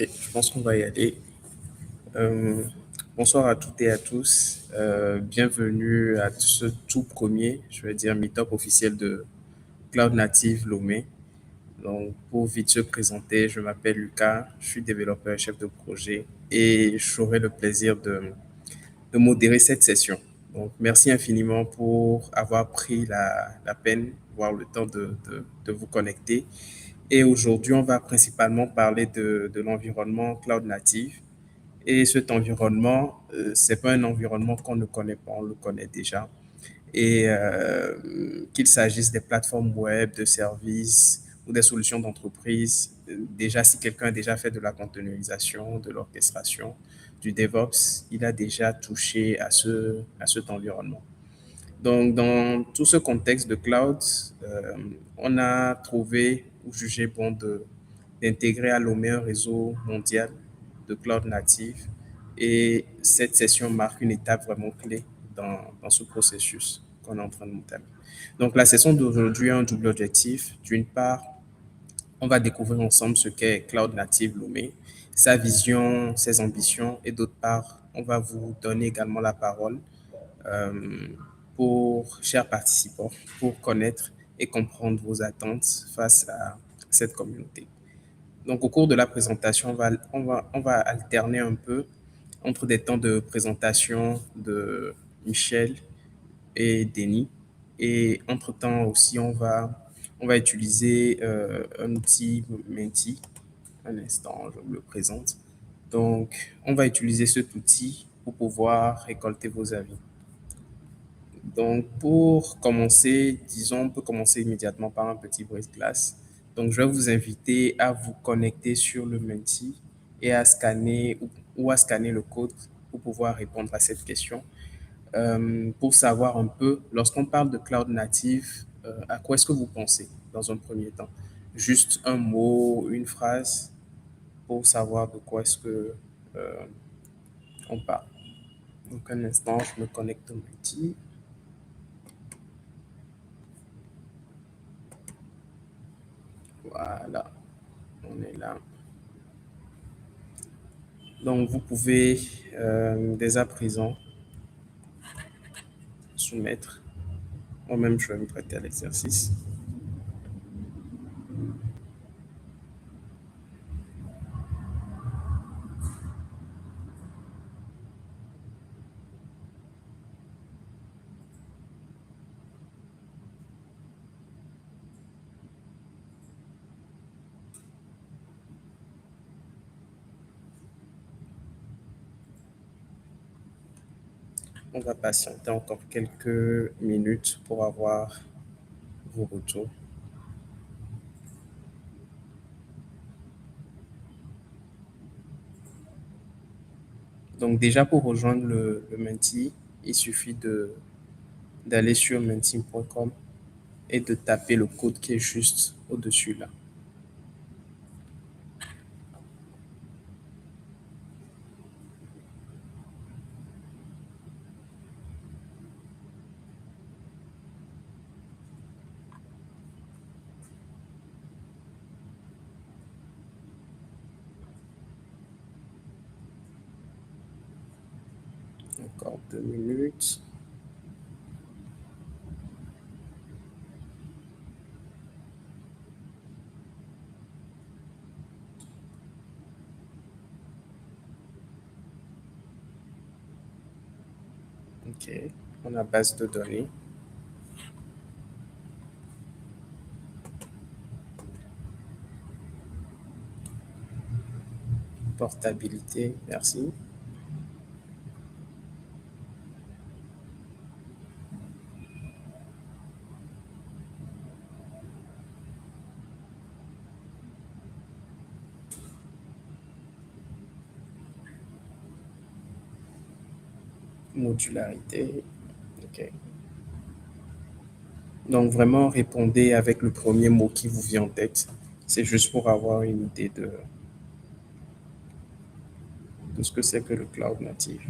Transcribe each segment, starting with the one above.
Ok, je pense qu'on va y aller. Euh, Bonsoir à toutes et à tous. Bienvenue à ce tout premier, je vais dire, meet-up officiel de Cloud Native Lomé. Donc, pour vite se présenter, je m'appelle Lucas, je suis développeur et chef de projet et j'aurai le plaisir de modérer cette session. Donc, merci infiniment pour avoir pris la peine, voire le temps de vous connecter. Et aujourd'hui, on va principalement parler de l'environnement Cloud Native. Et cet environnement, c'est pas un environnement qu'on ne connaît pas, on le connaît déjà. Et qu'il s'agisse des plateformes web, de services ou des solutions d'entreprise, déjà si quelqu'un a déjà fait de la containerisation, de l'orchestration, du DevOps, il a déjà touché à cet environnement. Donc, dans tout ce contexte de cloud, on a trouvé ou jugé bon d'intégrer à Lomé un réseau mondial de cloud native. Et cette session marque une étape vraiment clé dans ce processus qu'on est en train de monter. Donc, la session d'aujourd'hui a un double objectif. D'une part, on va découvrir ensemble ce qu'est Cloud Native Lomé, sa vision, ses ambitions, et d'autre part, on va vous donner également la parole euh, pour, chers participants, pour connaître et comprendre vos attentes face à cette communauté. Donc, au cours de la présentation, on va alterner un peu entre des temps de présentation de Michel et Denis. Et entre-temps aussi, on va utiliser un outil Menti. Un instant, je vous le présente. Donc, on va utiliser cet outil pour pouvoir récolter vos avis. Donc, pour commencer, disons, on peut commencer immédiatement par un petit brise de glace. Donc, je vais vous inviter à vous connecter sur le Menti et à scanner ou à scanner le code pour pouvoir répondre à cette question. Pour savoir un peu, lorsqu'on parle de cloud native, à quoi est-ce que vous pensez dans un premier temps? Juste un mot, une phrase pour savoir de quoi est-ce que euh, on parle. Donc, un instant, je me connecte au Menti. Voilà, on est là. Donc, vous pouvez dès à présent soumettre. Moi-même, je vais me prêter à l'exercice. On va patienter encore quelques minutes pour avoir vos retours. Donc, déjà, pour rejoindre le Menti, il suffit d'aller sur menti.com et de taper le code qui est juste au-dessus là. Encore 2 minutes. OK. On a base de données. Portabilité, merci. Modularité. OK. Donc, vraiment, répondez avec le premier mot qui vous vient en tête. C'est juste pour avoir une idée de ce que c'est que le cloud native.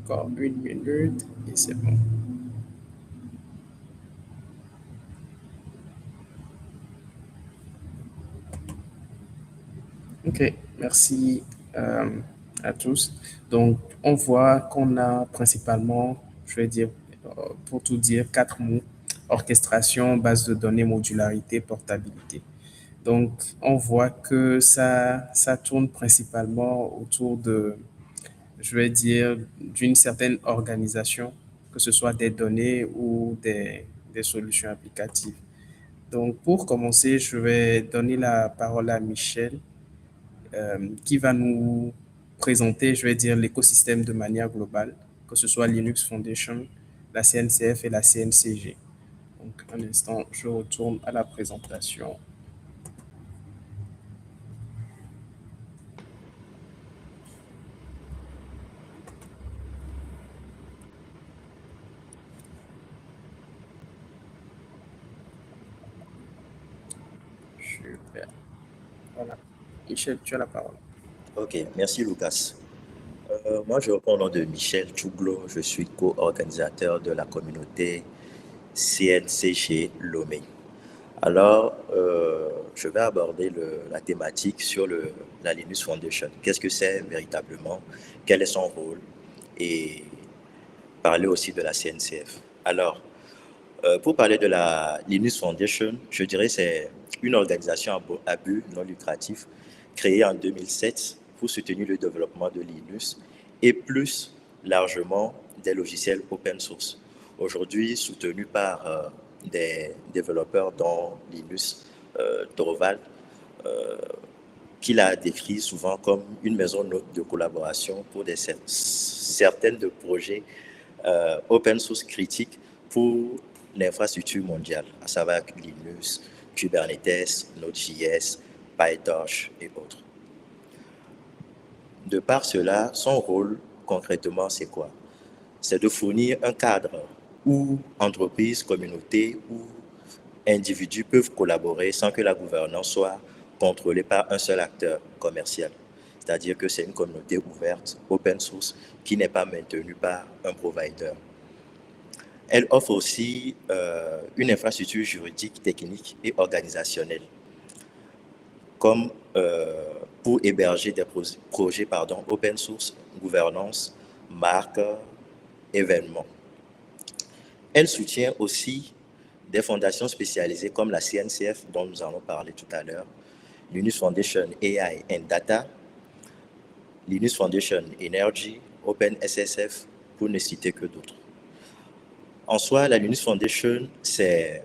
Encore une minute et c'est bon. Ok, merci euh, à tous. Donc, on voit qu'on a principalement, je vais dire, pour tout dire, quatre mots: orchestration, base de données, modularité, portabilité. Donc, on voit que ça tourne principalement autour de, je vais dire, d'une certaine organisation, que ce soit des données ou des solutions applicatives. Donc, pour commencer, je vais donner la parole à Michel, qui va nous présenter, je vais dire, l'écosystème de manière globale, que ce soit Linux Foundation, la CNCF et la CNCG. Donc, un instant, je retourne à la présentation. Super. Voilà. Michel, tu as la parole. Ok, merci Lucas. Moi, je reprends au nom de Michel Tchouglo. Je suis co-organisateur de la communauté CNCG Lomé. Alors, je vais aborder la thématique sur la Linux Foundation. Qu'est-ce que c'est véritablement? Quel est son rôle? Et parler aussi de la CNCF. Alors, pour parler de la Linux Foundation, je dirais que c'est une organisation à but non lucratif créée en 2007 pour soutenir le développement de Linux et plus largement des logiciels open source. Aujourd'hui, soutenu par des développeurs dont Linus Torvald, qu'il a décrit souvent comme une maison de collaboration pour certaines de projets open source critiques pour l'infrastructure mondiale, à savoir Linux, Kubernetes, Node.js, PyTorch et autres. De par cela, son rôle concrètement, c'est quoi? C'est de fournir un cadre où entreprises, communautés ou individus peuvent collaborer sans que la gouvernance soit contrôlée par un seul acteur commercial. C'est-à-dire que c'est une communauté ouverte, open source, qui n'est pas maintenue par un provider. Elle offre aussi une infrastructure juridique, technique et organisationnelle, comme pour héberger des projets open source, gouvernance, marque, événements. Elle soutient aussi des fondations spécialisées comme la CNCF, dont nous allons parler tout à l'heure, Linux Foundation AI and Data, Linux Foundation Energy, OpenSSF, pour ne citer que d'autres. En soi, la Linux Foundation, c'est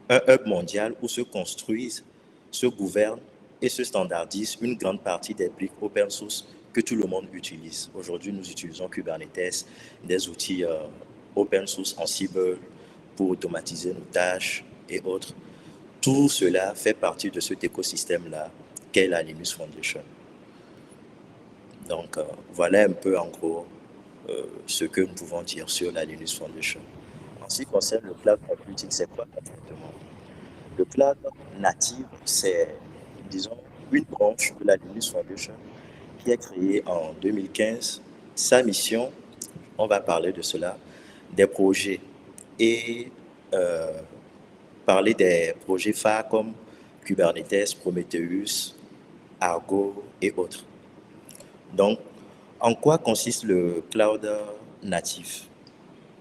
un hub mondial où se construisent, se gouvernent et se standardisent une grande partie des briques open source que tout le monde utilise. Aujourd'hui, nous utilisons Kubernetes, des outils open source en Ansible pour automatiser nos tâches et autres. Tout cela fait partie de cet écosystème-là qu'est la Linux Foundation. Donc, voilà un peu en gros ce que nous pouvons dire sur la Linux Foundation. En ce qui concerne le cloud computing, c'est quoi exactement? Le cloud native, c'est, disons, une branche de la Linux Foundation qui est créée en 2015. Sa mission, on va parler de cela, des projets et parler des projets phares comme Kubernetes, Prometheus, Argo et autres. Donc, en quoi consiste le cloud natif?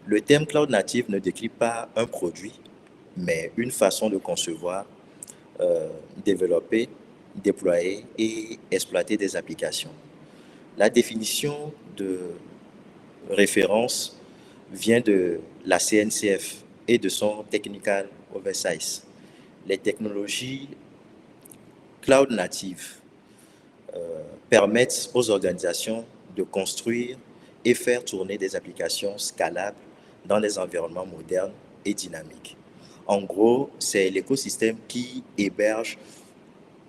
Le terme cloud native ne décrit pas un produit, mais une façon de concevoir, développer, déployer et exploiter des applications. La définition de référence vient de la CNCF et de son Technical Oversight. Les technologies cloud native permettent aux organisations de construire et faire tourner des applications scalables dans des environnements modernes et dynamiques. En gros, c'est l'écosystème qui héberge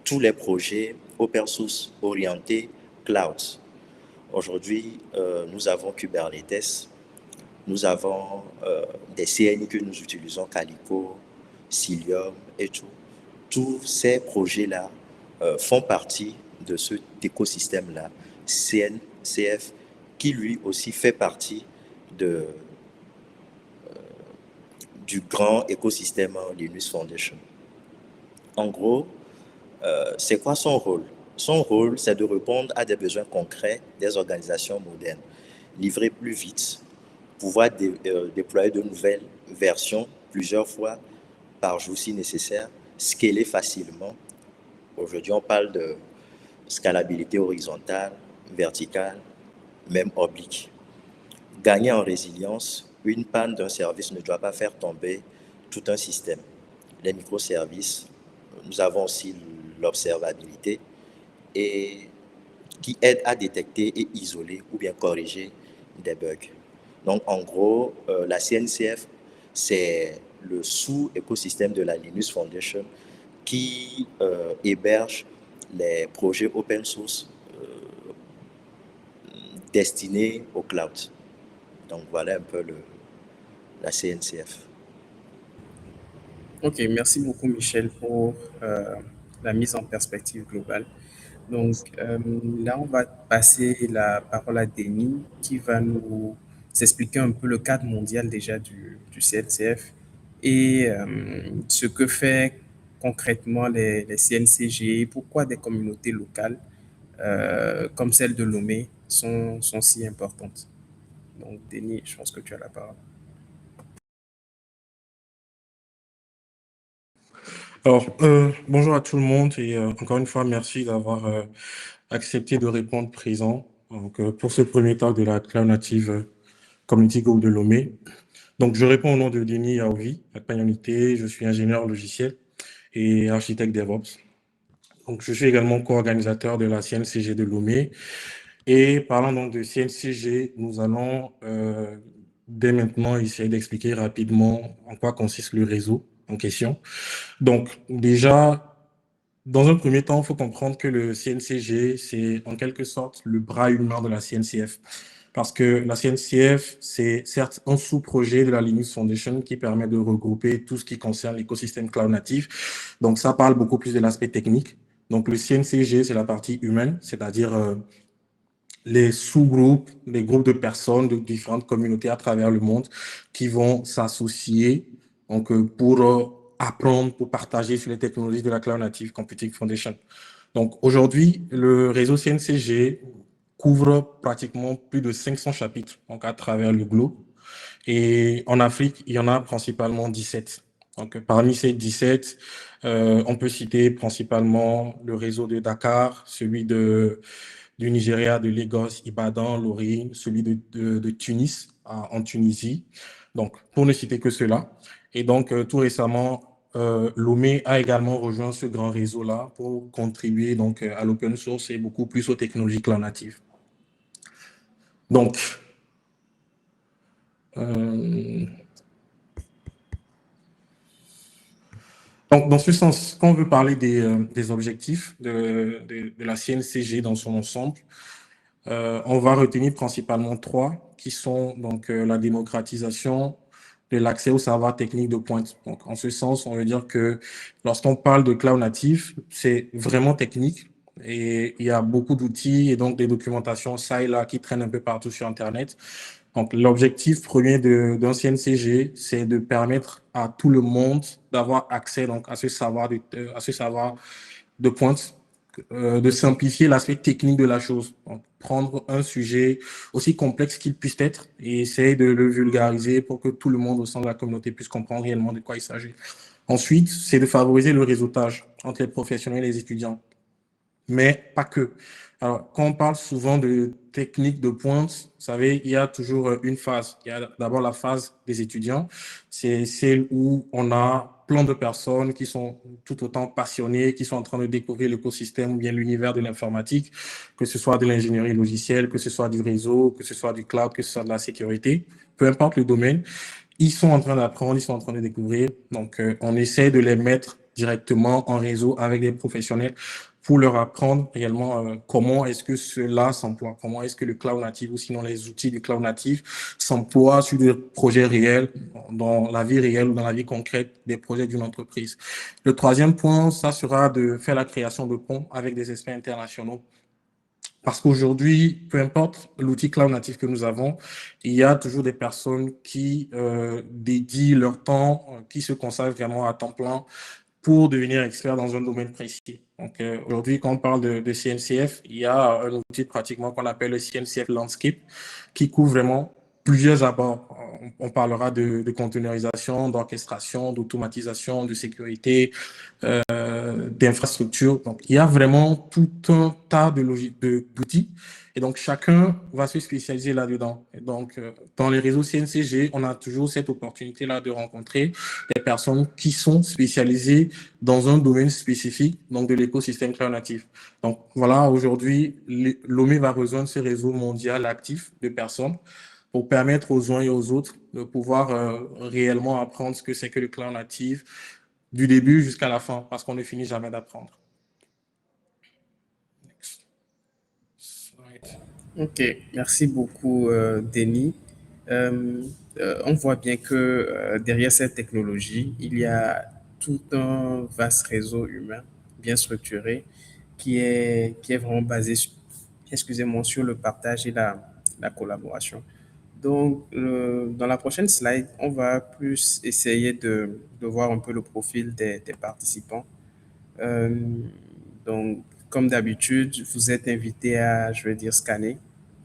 tous les projets open source orientés cloud. Aujourd'hui, nous avons Kubernetes, nous avons des CNI que nous utilisons, Calico, Cilium et tout. Tous ces projets-là font partie de cet écosystème-là, CNCF qui lui aussi fait partie de, du grand écosystème Linux Foundation. En gros, c'est quoi son rôle? Son rôle, c'est de répondre à des besoins concrets des organisations modernes, livrer plus vite, pouvoir déployer de nouvelles versions plusieurs fois par jour si nécessaire, scaler facilement. Aujourd'hui, on parle de scalabilité horizontale, verticale, même oblique. Gagner en résilience, une panne d'un service ne doit pas faire tomber tout un système. Les microservices, nous avons aussi l'observabilité et qui aide à détecter et isoler ou bien corriger des bugs. Donc, en gros, la CNCF, c'est le sous-écosystème de la Linux Foundation qui héberge les projets open source destinés au cloud. Donc, voilà un peu la CNCF. Ok, merci beaucoup Michel pour la mise en perspective globale. Donc là, on va passer la parole à Denis qui va nous expliquer un peu le cadre mondial déjà du CNCF et ce que fait concrètement les CNCG, pourquoi des communautés locales comme celle de Lomé sont si importantes. Donc Denis, je pense que tu as la parole. Alors, bonjour à tout le monde et encore une fois, merci d'avoir accepté de répondre présent donc, pour ce premier talk de la Cloud Native Community Group de Lomé. Donc, je réponds au nom de Denis Yaoui, Akpanyonité, je suis ingénieur logiciel et architecte DevOps. Donc, je suis également co-organisateur de la CNCG de Lomé. Et parlant donc de CNCG, nous allons dès maintenant essayer d'expliquer rapidement en quoi consiste le réseau en question. Donc, déjà, dans un premier temps, il faut comprendre que le CNCG, c'est en quelque sorte le bras humain de la CNCF. Parce que la CNCF, c'est certes un sous-projet de la Linux Foundation qui permet de regrouper tout ce qui concerne l'écosystème cloud natif. Donc, ça parle beaucoup plus de l'aspect technique. Donc, le CNCG, c'est la partie humaine, c'est-à-dire les sous-groupes, les groupes de personnes de différentes communautés à travers le monde qui vont s'associer donc, pour apprendre, pour partager sur les technologies de la Cloud Native Computing Foundation. Donc aujourd'hui, le réseau CNCG couvre pratiquement plus de 500 chapitres donc, à travers le globe. Et en Afrique, il y en a principalement 17. Donc parmi ces 17, on peut citer principalement le réseau de Dakar, celui du Nigeria, de Lagos, Ibadan, Lorine, celui de Tunis, en Tunisie. Donc, pour ne citer que cela. Et donc, tout récemment, Lomé a également rejoint ce grand réseau-là pour contribuer donc, à l'open source et beaucoup plus aux technologies cloud natives. Donc, dans ce sens, quand on veut parler des objectifs de la CNCG dans son ensemble, on va retenir principalement trois, qui sont donc la démocratisation de l'accès au savoir technique de pointe. Donc, en ce sens, on veut dire que lorsqu'on parle de cloud natif, c'est vraiment technique et il y a beaucoup d'outils et donc des documentations ça et là qui traînent un peu partout sur Internet. Donc, l'objectif premier d'un CNCG, c'est de permettre à tout le monde d'avoir accès donc à ce savoir de pointe, de simplifier l'aspect technique de la chose. Donc, prendre un sujet aussi complexe qu'il puisse être et essayer de le vulgariser pour que tout le monde au sein de la communauté puisse comprendre réellement de quoi il s'agit. Ensuite, c'est de favoriser le réseautage entre les professionnels et les étudiants, mais pas que. Alors, quand on parle souvent de technique de pointe, vous savez, il y a toujours une phase. Il y a d'abord la phase des étudiants. C'est celle où on a plein de personnes qui sont tout autant passionnées, qui sont en train de découvrir l'écosystème ou bien l'univers de l'informatique, que ce soit de l'ingénierie logicielle, que ce soit du réseau, que ce soit du cloud, que ce soit de la sécurité, peu importe le domaine. Ils sont en train d'apprendre, ils sont en train de découvrir. Donc, on essaie de les mettre directement en réseau avec des professionnels pour leur apprendre réellement comment est-ce que cela s'emploie, comment est-ce que le cloud native ou sinon les outils du cloud natif s'emploient sur des projets réels, dans la vie réelle ou dans la vie concrète des projets d'une entreprise. Le troisième point, ça sera de faire la création de ponts avec des experts internationaux Parce qu'aujourd'hui, peu importe l'outil cloud natif que nous avons, il y a toujours des personnes qui dédient leur temps, qui se consacrent vraiment à temps plein pour devenir expert dans un domaine précis. Donc, aujourd'hui, quand on parle de CNCF, il y a un outil pratiquement qu'on appelle le CNCF Landscape qui couvre vraiment plusieurs abords. On parlera de containerisation, d'orchestration, d'automatisation, de sécurité, d'infrastructures. Donc, il y a vraiment tout un tas d'outils. Et donc, chacun va se spécialiser là-dedans. Et donc, dans les réseaux CNCG, on a toujours cette opportunité-là de rencontrer des personnes qui sont spécialisées dans un domaine spécifique, donc de l'écosystème cloud natif. Donc, voilà, aujourd'hui, Lomé va rejoindre ce réseau mondial actif de personnes pour permettre aux uns et aux autres de pouvoir réellement apprendre ce que c'est que le cloud natif, du début jusqu'à la fin, parce qu'on ne finit jamais d'apprendre. Ok, merci beaucoup, Denis. On voit bien que derrière cette technologie, il y a tout un vaste réseau humain bien structuré qui est vraiment basé, excusez-moi, sur le partage et la collaboration. Donc, dans la prochaine slide, on va plus essayer de voir un peu le profil des participants. Euh, donc, comme d'habitude, vous êtes invité à, je vais dire, scanner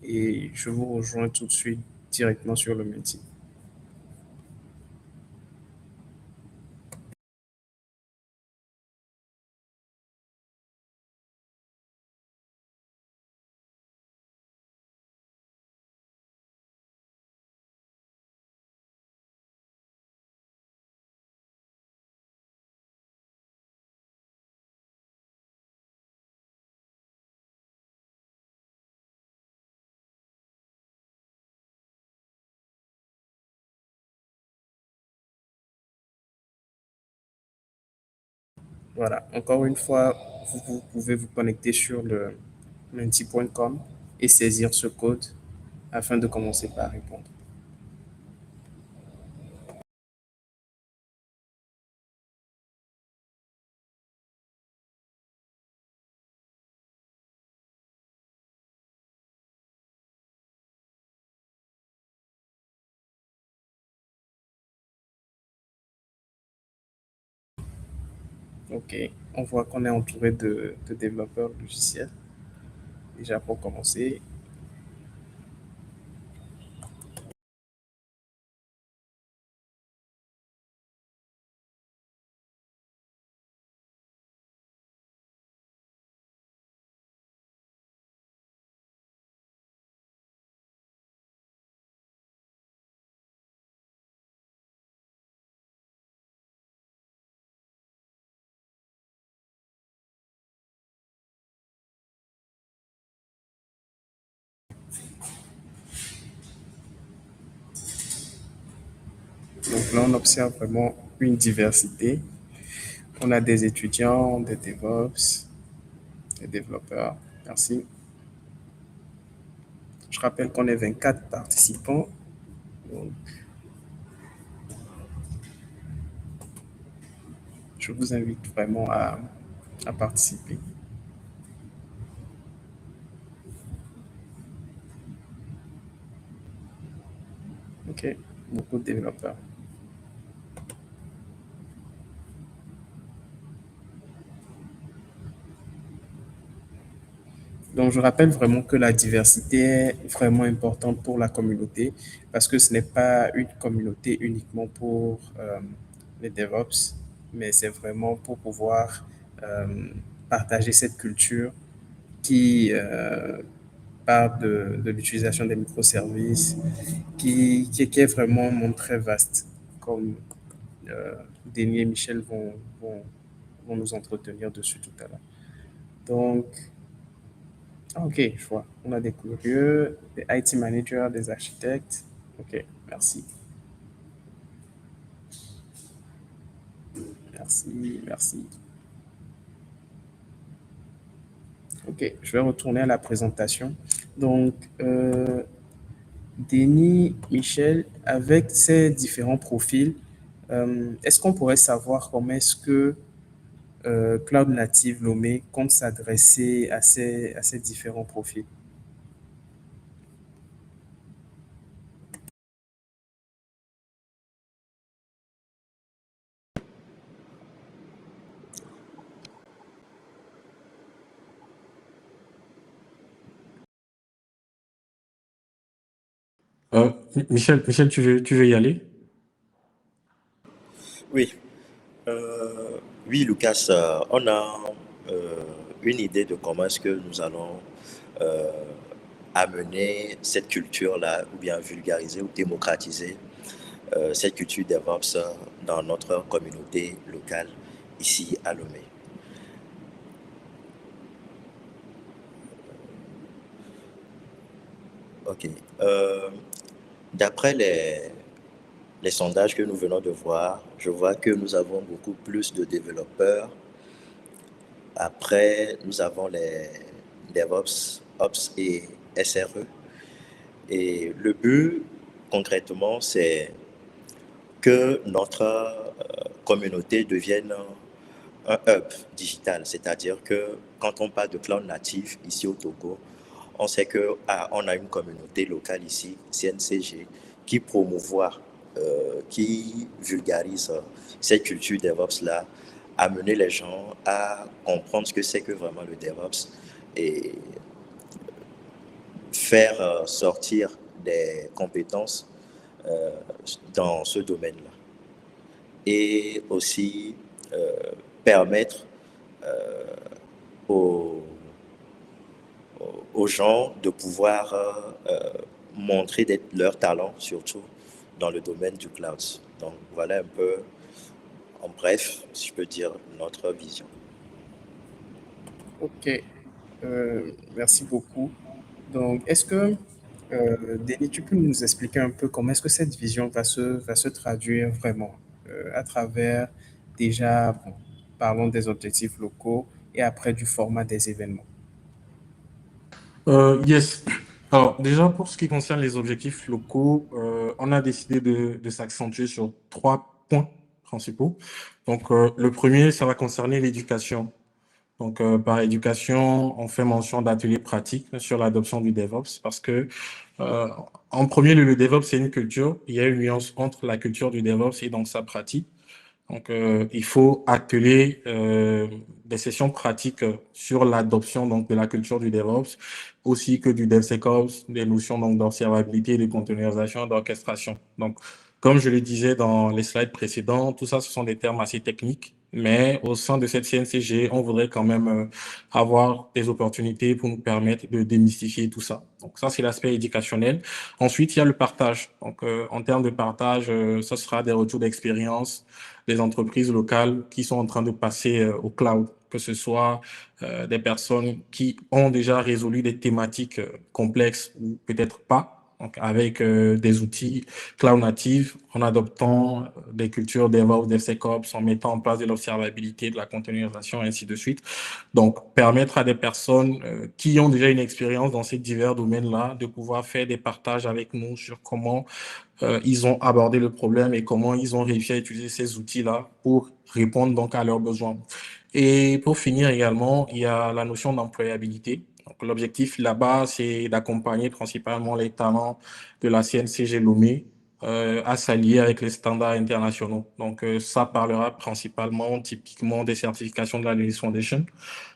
et je vous rejoins tout de suite directement sur le meeting. Voilà, encore une fois, vous pouvez vous connecter sur le menti.com et saisir ce code afin de commencer par répondre. OK, on voit qu'on est entouré de développeurs logiciels. Déjà pour commencer, donc là, on observe vraiment une diversité. On a des étudiants, des DevOps, des développeurs. Merci. Je rappelle qu'on est 24 participants. Donc, je vous invite vraiment à participer. OK, beaucoup de développeurs. Donc, je rappelle vraiment que la diversité est vraiment importante pour la communauté parce que ce n'est pas une communauté uniquement pour les DevOps, mais c'est vraiment pour pouvoir partager cette culture qui part de l'utilisation des microservices, qui est vraiment un monde très vaste, comme Denis et Michel vont nous entretenir dessus tout à l'heure. Donc, ok, je vois. On a des curieux, des IT managers, des architectes. Ok, merci. Merci, merci. Ok, je vais retourner à la présentation. Donc, Denis, Michel, avec ces différents profils, est-ce qu'on pourrait savoir comment est-ce que Cloud Native Lomé compte s'adresser à ces différents profils? Michel, tu veux y aller? Oui, euh, oui, Lucas, on a euh, une idée de comment est-ce que nous allons euh, amener cette culture-là, ou bien vulgariser ou démocratiser cette culture DevOps dans notre communauté locale ici à Lomé. Ok. Euh, D'après les sondages que nous venons de voir, je vois que nous avons beaucoup plus de développeurs. Après, nous avons les DevOps, Ops et SRE. Et le but, concrètement, c'est que notre communauté devienne un hub digital. C'est-à-dire que quand on parle de cloud natif ici au Togo, on sait que on a une communauté locale ici, CNCG, qui promouvoit, qui vulgarise cette culture DevOps-là, amener les gens à comprendre ce que c'est que vraiment le DevOps et faire sortir des compétences euh, dans ce domaine-là. Et aussi permettre aux, aux gens de pouvoir montrer leur talent, surtout dans le domaine du cloud. Donc voilà un peu, en bref, si je peux dire, notre vision. Ok, merci beaucoup. Donc, est-ce que, Denis, tu peux nous expliquer un peu comment est-ce que cette vision va se traduire vraiment à travers déjà, bon, parlons des objectifs locaux et après du format des événements. Yes. Alors, déjà, pour ce qui concerne les objectifs locaux, on a décidé de s'accentuer sur 3 points principaux. Donc, le premier, ça va concerner l'éducation. Donc, par éducation, on fait mention d'ateliers pratiques sur l'adoption du DevOps parce que, euh, en premier lieu, le DevOps, c'est une culture. Il y a une nuance entre la culture du DevOps et donc sa pratique. Donc, il faut atteler des sessions pratiques sur l'adoption donc de la culture du DevOps, aussi que du DevSecOps, des notions donc d'observabilité, de containerisation, d'orchestration. Donc, comme je le disais dans les slides précédents, tout ça, ce sont des termes assez techniques, mais au sein de cette CNCG, on voudrait quand même avoir des opportunités pour nous permettre de démystifier tout ça. Donc, ça, c'est l'aspect éducationnel. Ensuite, il y a le partage. Donc, en termes de partage, ce sera des retours d'expérience des entreprises locales qui sont en train de passer au cloud, que ce soit des personnes qui ont déjà résolu des thématiques complexes ou peut-être pas, donc avec des outils cloud natifs, en adoptant des cultures DevOps, DevSecOps, en mettant en place de l'observabilité, de la containerisation, et ainsi de suite. Donc, permettre à des personnes qui ont déjà une expérience dans ces divers domaines-là de pouvoir faire des partages avec nous sur comment ils ont abordé le problème et comment ils ont réussi à utiliser ces outils-là pour répondre donc à leurs besoins. Et pour finir également, il y a la notion d'employabilité. Donc, l'objectif là-bas, c'est d'accompagner principalement les talents de la CNCG Lomé à s'allier avec les standards internationaux. Donc, ça parlera principalement, typiquement, des certifications de la Linux Foundation.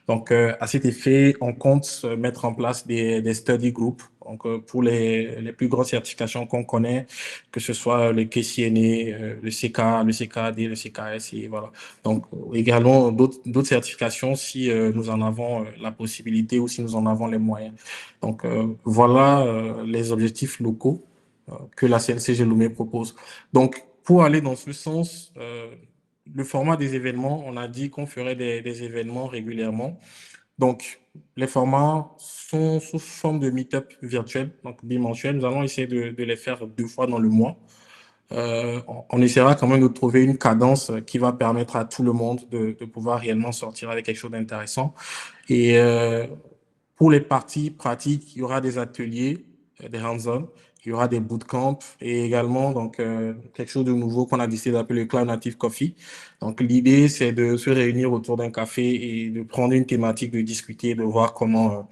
Donc, à cet effet, on compte mettre en place des study groups. Donc, pour les plus grosses certifications qu'on connaît, que ce soit le KCNA, le CK, le CKD, le CKS, et voilà. Donc, également d'autres certifications si nous en avons la possibilité ou si nous en avons les moyens. Donc, voilà les objectifs locaux que la CNCG Lomé propose. Donc, pour aller dans ce sens, le format des événements, on a dit qu'on ferait des événements régulièrement. Donc, les formats sont sous forme de meet-up virtuel, donc bimensuel. Nous allons essayer de les faire 2 fois dans le mois. On essaiera quand même de trouver une cadence qui va permettre à tout le monde de pouvoir réellement sortir avec quelque chose d'intéressant. Et pour les parties pratiques, il y aura des ateliers, des hands-on, il y aura des bootcamps et également donc quelque chose de nouveau qu'on a décidé d'appeler le Cloud Native Coffee. Donc l'idée c'est de se réunir autour d'un café et de prendre une thématique, de discuter, de voir comment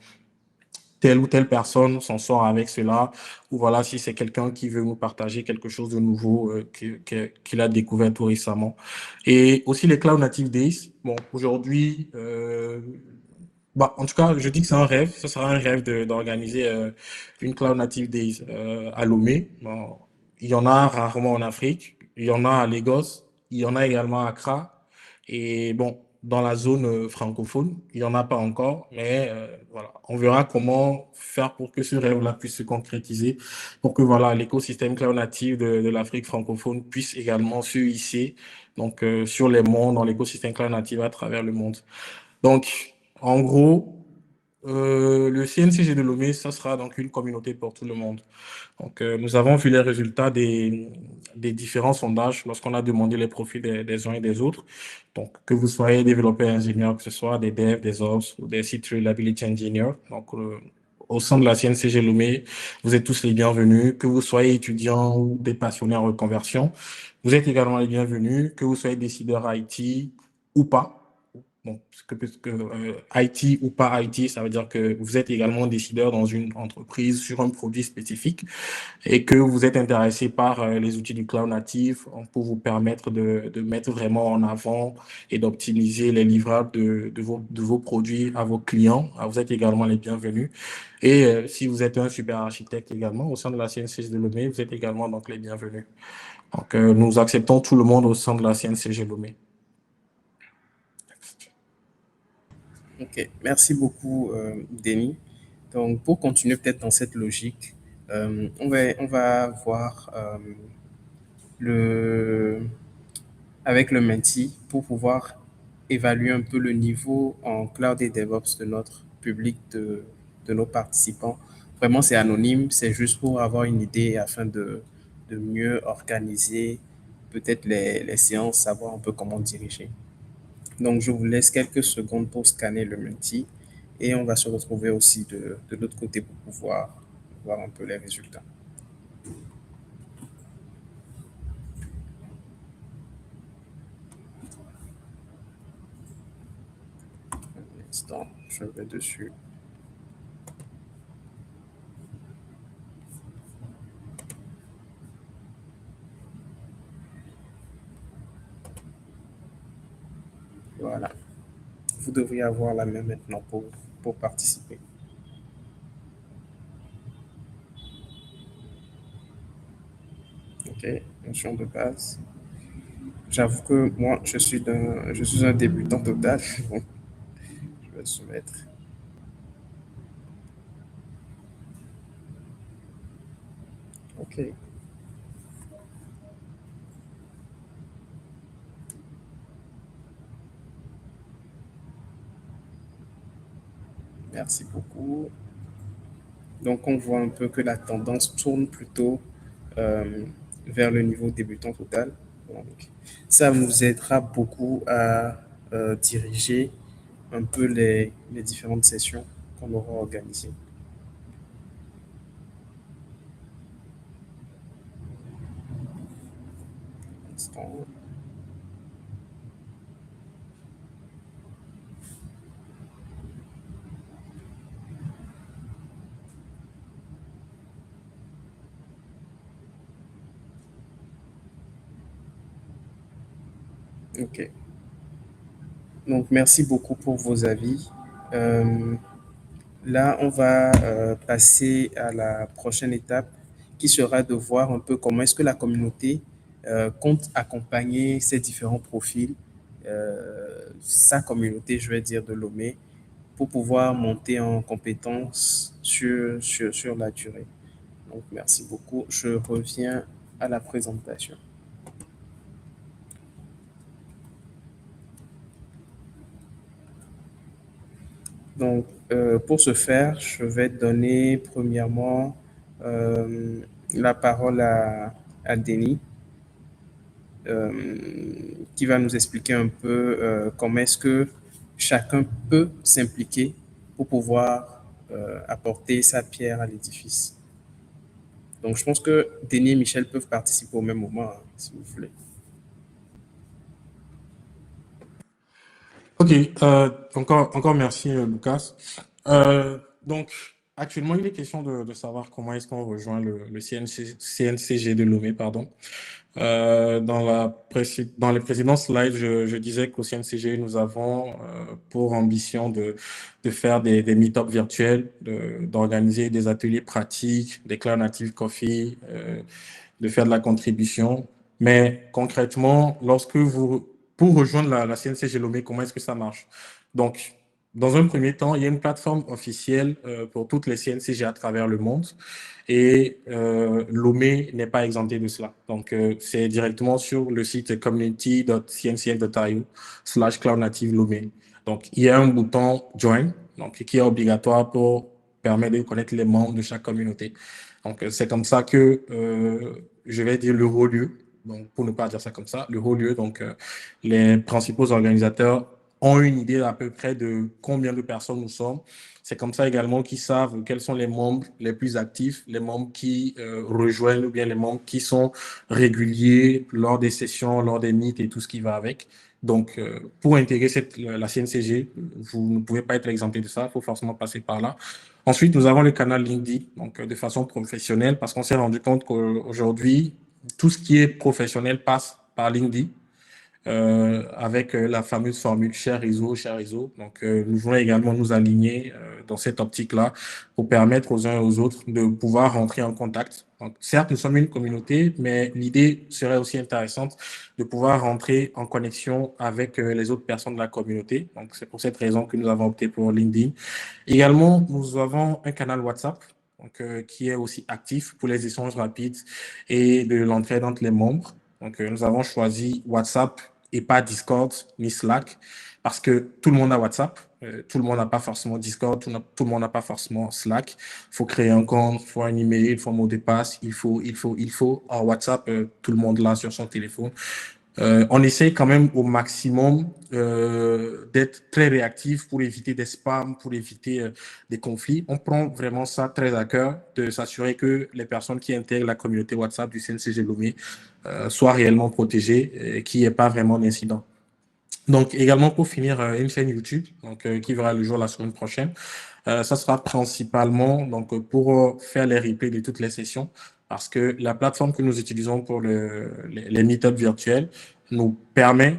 telle ou telle personne s'en sort avec cela, ou voilà si c'est quelqu'un qui veut nous partager quelque chose de nouveau qu'il a découvert tout récemment. Et aussi les Cloud Native Days. Bon, aujourd'hui, Bah, en tout cas, je dis que c'est un rêve. Ce sera un rêve d'organiser une Cloud Native Days à Lomé. Bon, il y en a rarement en Afrique. Il y en a à Lagos. Il y en a également à Accra. Et bon, dans la zone francophone, il n'y en a pas encore. Mais voilà, on verra comment faire pour que ce rêve-là puisse se concrétiser, pour que voilà, l'écosystème Cloud Native de l'Afrique francophone puisse également se hisser donc, sur les mondes, dans l'écosystème Cloud Native à travers le monde. Donc, en gros, le CNCG de Lomé, ça sera donc une communauté pour tout le monde. Donc, nous avons vu les résultats des différents sondages lorsqu'on a demandé les profils des uns et des autres. Donc, que vous soyez développeur ingénieur, que ce soit des devs, des ops ou des site reliability engineers. Donc, au sein de la CNCG Lomé, vous êtes tous les bienvenus. Que vous soyez étudiants ou des passionnés en reconversion, vous êtes également les bienvenus. Que vous soyez décideur IT ou pas. Bon, IT ou pas IT, ça veut dire que vous êtes également décideur dans une entreprise sur un produit spécifique et que vous êtes intéressé par les outils du cloud natif pour vous permettre de mettre vraiment en avant et d'optimiser les livrables de vos produits à vos clients. Alors, vous êtes également les bienvenus. Et si vous êtes un super architecte également au sein de la CNCG de Lomé, vous êtes également donc les bienvenus. Donc, nous acceptons tout le monde au sein de la CNCG Lomé. Ok, merci beaucoup, Denis. Donc, pour continuer peut-être dans cette logique, on va voir le, avec le Menti pour pouvoir évaluer un peu le niveau en cloud et DevOps de notre public, de nos participants. Vraiment, c'est anonyme, c'est juste pour avoir une idée afin de mieux organiser peut-être les séances, savoir un peu comment diriger. Donc, je vous laisse quelques secondes pour scanner le Menti et on va se retrouver aussi de l'autre côté pour pouvoir voir un peu les résultats. Un instant, je vais dessus. Voilà. Vous devriez avoir la main maintenant pour participer. Ok, notion de base. J'avoue que moi, je suis un débutant total. Donc, je vais soumettre. Ok, merci beaucoup. Donc, on voit un peu que la tendance tourne plutôt euh, vers le niveau débutant total. Donc, ça nous aidera beaucoup à diriger un peu les différentes sessions qu'on aura organisées. Ok. Donc, merci beaucoup pour vos avis. Euh, Là, on va passer à la prochaine étape qui sera de voir un peu comment est-ce que la communauté compte accompagner ces différents profils, sa communauté, je vais dire, de Lomé, pour pouvoir monter en compétences sur la durée. Donc, merci beaucoup. Je reviens à la présentation. Donc, pour ce faire, je vais donner premièrement euh, la parole à Denis, qui va nous expliquer un peu comment est-ce que chacun peut s'impliquer pour pouvoir apporter sa pierre à l'édifice. Donc, je pense que Denis et Michel peuvent participer au même moment, hein, si vous voulez. Ok, encore merci Lucas. Donc, Actuellement, il est question de savoir comment est-ce qu'on rejoint le CNCG de Lomé, pardon. Dans les précédents slides, je disais qu'au CNCG, nous avons pour ambition de faire des meet-ups virtuels, d'organiser des ateliers pratiques, des Cloud Native Coffee, de faire de la contribution. Mais concrètement, pour rejoindre la CNCG Lomé, comment est-ce que ça marche? Donc, dans un premier temps, il y a une plateforme officielle pour toutes les CNCG à travers le monde. Et Lomé n'est pas exempté de cela. Donc, c'est directement sur le site community.cncf.io/Cloud Native Lomé. Donc, il y a un bouton Join, donc, qui est obligatoire pour permettre de connaître les membres de chaque communauté. Donc, c'est comme ça que je vais dire le haut lieu. Donc, pour ne pas dire ça comme ça, le haut lieu. Donc, les principaux organisateurs ont une idée à peu près de combien de personnes nous sommes. C'est comme ça également qu'ils savent quels sont les membres les plus actifs, les membres qui rejoignent ou bien les membres qui sont réguliers lors des sessions, lors des meets et tout ce qui va avec. Donc, pour intégrer la CNCG, vous ne pouvez pas être exempté de ça, il faut forcément passer par là. Ensuite, nous avons le canal LinkedIn, donc de façon professionnelle, parce qu'on s'est rendu compte qu'aujourd'hui, tout ce qui est professionnel passe par LinkedIn. Avec la fameuse formule cher réseau, cher réseau. Donc, nous voulons également nous aligner dans cette optique-là pour permettre aux uns et aux autres de pouvoir rentrer en contact. Donc, certes, nous sommes une communauté, mais l'idée serait aussi intéressante de pouvoir rentrer en connexion avec les autres personnes de la communauté. Donc, c'est pour cette raison que nous avons opté pour LinkedIn. Également, nous avons un canal WhatsApp donc, qui est aussi actif pour les échanges rapides et de l'entraide entre les membres. Donc, nous avons choisi WhatsApp et pas Discord ni Slack parce que tout le monde a WhatsApp. Tout le monde n'a pas forcément Discord, tout le monde n'a pas forcément Slack. Il faut créer un compte, il faut un email, il faut un mot de passe, il faut. En WhatsApp, tout le monde l'a sur son téléphone. On essaie quand même au maximum d'être très réactif pour éviter des spams, pour éviter des conflits. On prend vraiment ça très à cœur de s'assurer que les personnes qui intègrent la communauté WhatsApp du CNCG Lomé soient réellement protégées et qu'il n'y ait pas vraiment d'incident. Donc également pour finir, une chaîne YouTube donc, qui verra le jour la semaine prochaine. Ça sera principalement donc, pour faire les replays de toutes les sessions parce que la plateforme que nous utilisons pour les meet-ups virtuels nous permet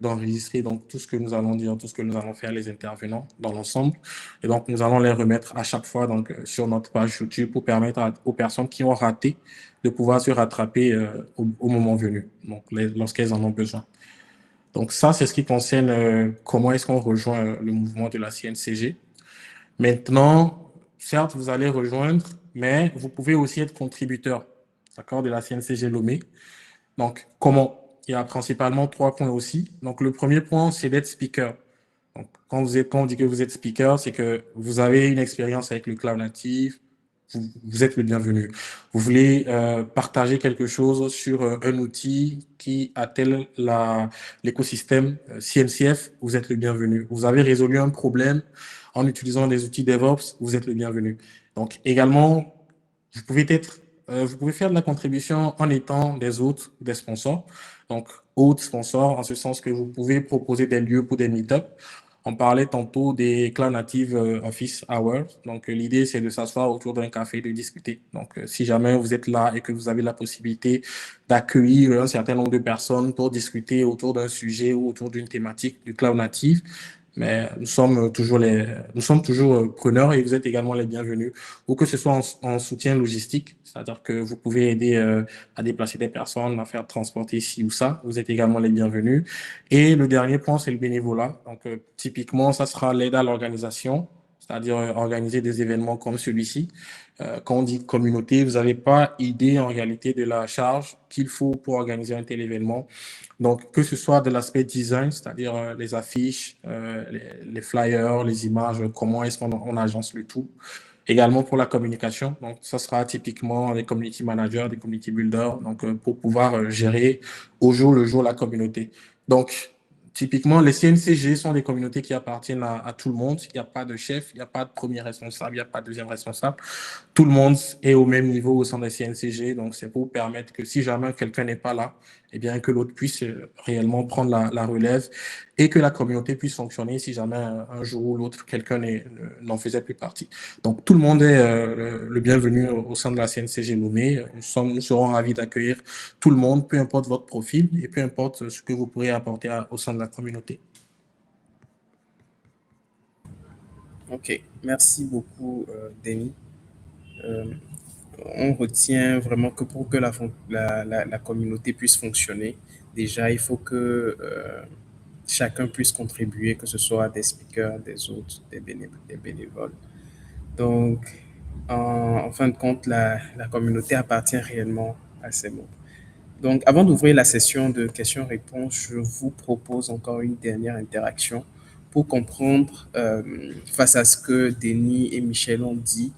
d'enregistrer donc tout ce que nous allons dire, tout ce que nous allons faire les intervenants dans l'ensemble. Et donc, nous allons les remettre à chaque fois donc, sur notre page YouTube pour permettre aux personnes qui ont raté de pouvoir se rattraper au moment venu, donc lorsqu'elles en ont besoin. Donc ça, c'est ce qui concerne comment est-ce qu'on rejoint le mouvement de la CNCG. Maintenant, certes, vous allez rejoindre, mais vous pouvez aussi être contributeur, d'accord, de la CNCG Lomé. Donc, comment? Il y a principalement 3 points aussi. Donc, le premier point, c'est d'être speaker. Donc, quand on dit que vous êtes speaker, c'est que vous avez une expérience avec le cloud native, vous êtes le bienvenu. Vous voulez partager quelque chose sur un outil qui attelle l'écosystème CNCF, vous êtes le bienvenu. Vous avez résolu un problème en utilisant des outils DevOps, vous êtes le bienvenu. Donc également, vous pouvez faire de la contribution en étant des hôtes, des sponsors. Donc, hôtes, sponsors, en ce sens que vous pouvez proposer des lieux pour des meet-ups. On parlait tantôt des Cloud Native Office Hours. Donc, l'idée, c'est de s'asseoir autour d'un café, de discuter. Donc, si jamais vous êtes là et que vous avez la possibilité d'accueillir un certain nombre de personnes pour discuter autour d'un sujet ou autour d'une thématique du Cloud Native, mais nous sommes toujours preneurs et vous êtes également les bienvenus. Ou que ce soit en soutien logistique, c'est-à-dire que vous pouvez aider à déplacer des personnes, à faire transporter ici ou ça, vous êtes également les bienvenus. Et le dernier point, c'est le bénévolat. Donc, typiquement, ça sera l'aide à l'organisation, c'est-à-dire organiser des événements comme celui-ci. Quand on dit communauté, vous n'avez pas idée en réalité de la charge qu'il faut pour organiser un tel événement. Donc, que ce soit de l'aspect design, c'est-à-dire les affiches, les flyers, les images, comment est-ce qu'on agence le tout. Également pour la communication, donc ça sera typiquement les community managers, des community builders, donc pour pouvoir gérer au jour le jour la communauté. Donc, typiquement, les CNCG sont des communautés qui appartiennent à tout le monde. Il n'y a pas de chef, il n'y a pas de premier responsable, il n'y a pas de deuxième responsable. Tout le monde est au même niveau au sein des CNCG, donc c'est pour permettre que si jamais quelqu'un n'est pas là, et bien que l'autre puisse réellement prendre la relève et que la communauté puisse fonctionner si jamais un jour ou l'autre quelqu'un n'en faisait plus partie. Donc tout le monde est le bienvenu au sein de la CNCG Lomé. Nous serons ravis d'accueillir tout le monde, peu importe votre profil et peu importe ce que vous pourrez apporter au sein de la communauté. Ok, merci beaucoup, Denis. Euh, on retient vraiment que pour que la communauté puisse fonctionner, déjà, il faut que chacun puisse contribuer, que ce soit des speakers, des autres, des bénévoles. Donc, en fin de compte, la communauté appartient réellement à ses membres. Donc, avant d'ouvrir la session de questions-réponses, je vous propose encore une dernière interaction pour comprendre, face à ce que Denis et Michel ont dit,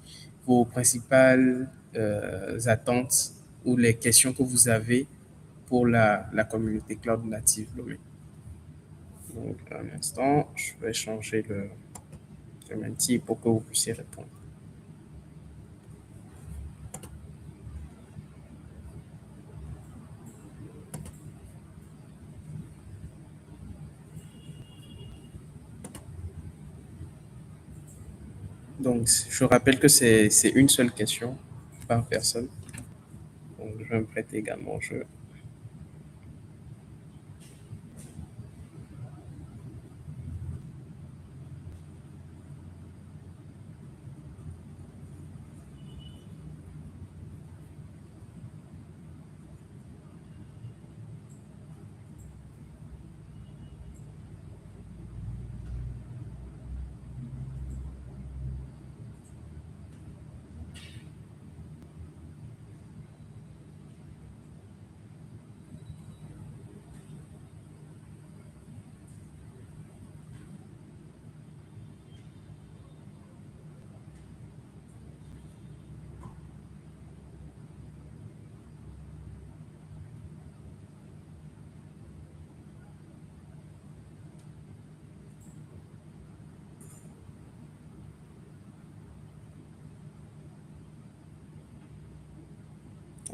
vos principales attentes ou les questions que vous avez pour la communauté Cloud Native Lomé. Donc, un instant, je vais changer le menti pour que vous puissiez répondre. Donc, je rappelle que c'est une seule question par personne. Donc, je vais me prêter également au jeu.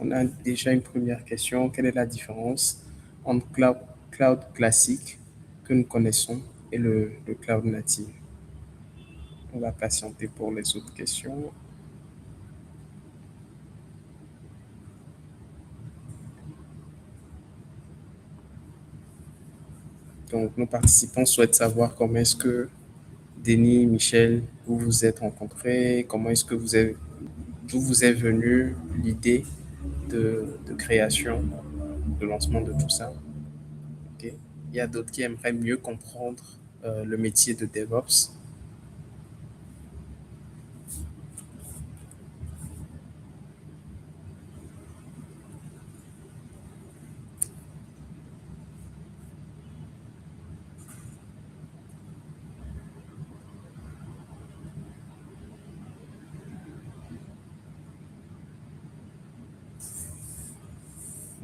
On a déjà une première question. Quelle est la différence entre cloud classique que nous connaissons et le cloud native? On va patienter pour les autres questions. Donc, nos participants souhaitent savoir comment est-ce que Denis, Michel, vous vous êtes rencontrés, comment est-ce que d'où vous est venue l'idée de création, de lancement de tout ça. Okay. Il y a d'autres qui aimeraient mieux comprendre le métier de DevOps.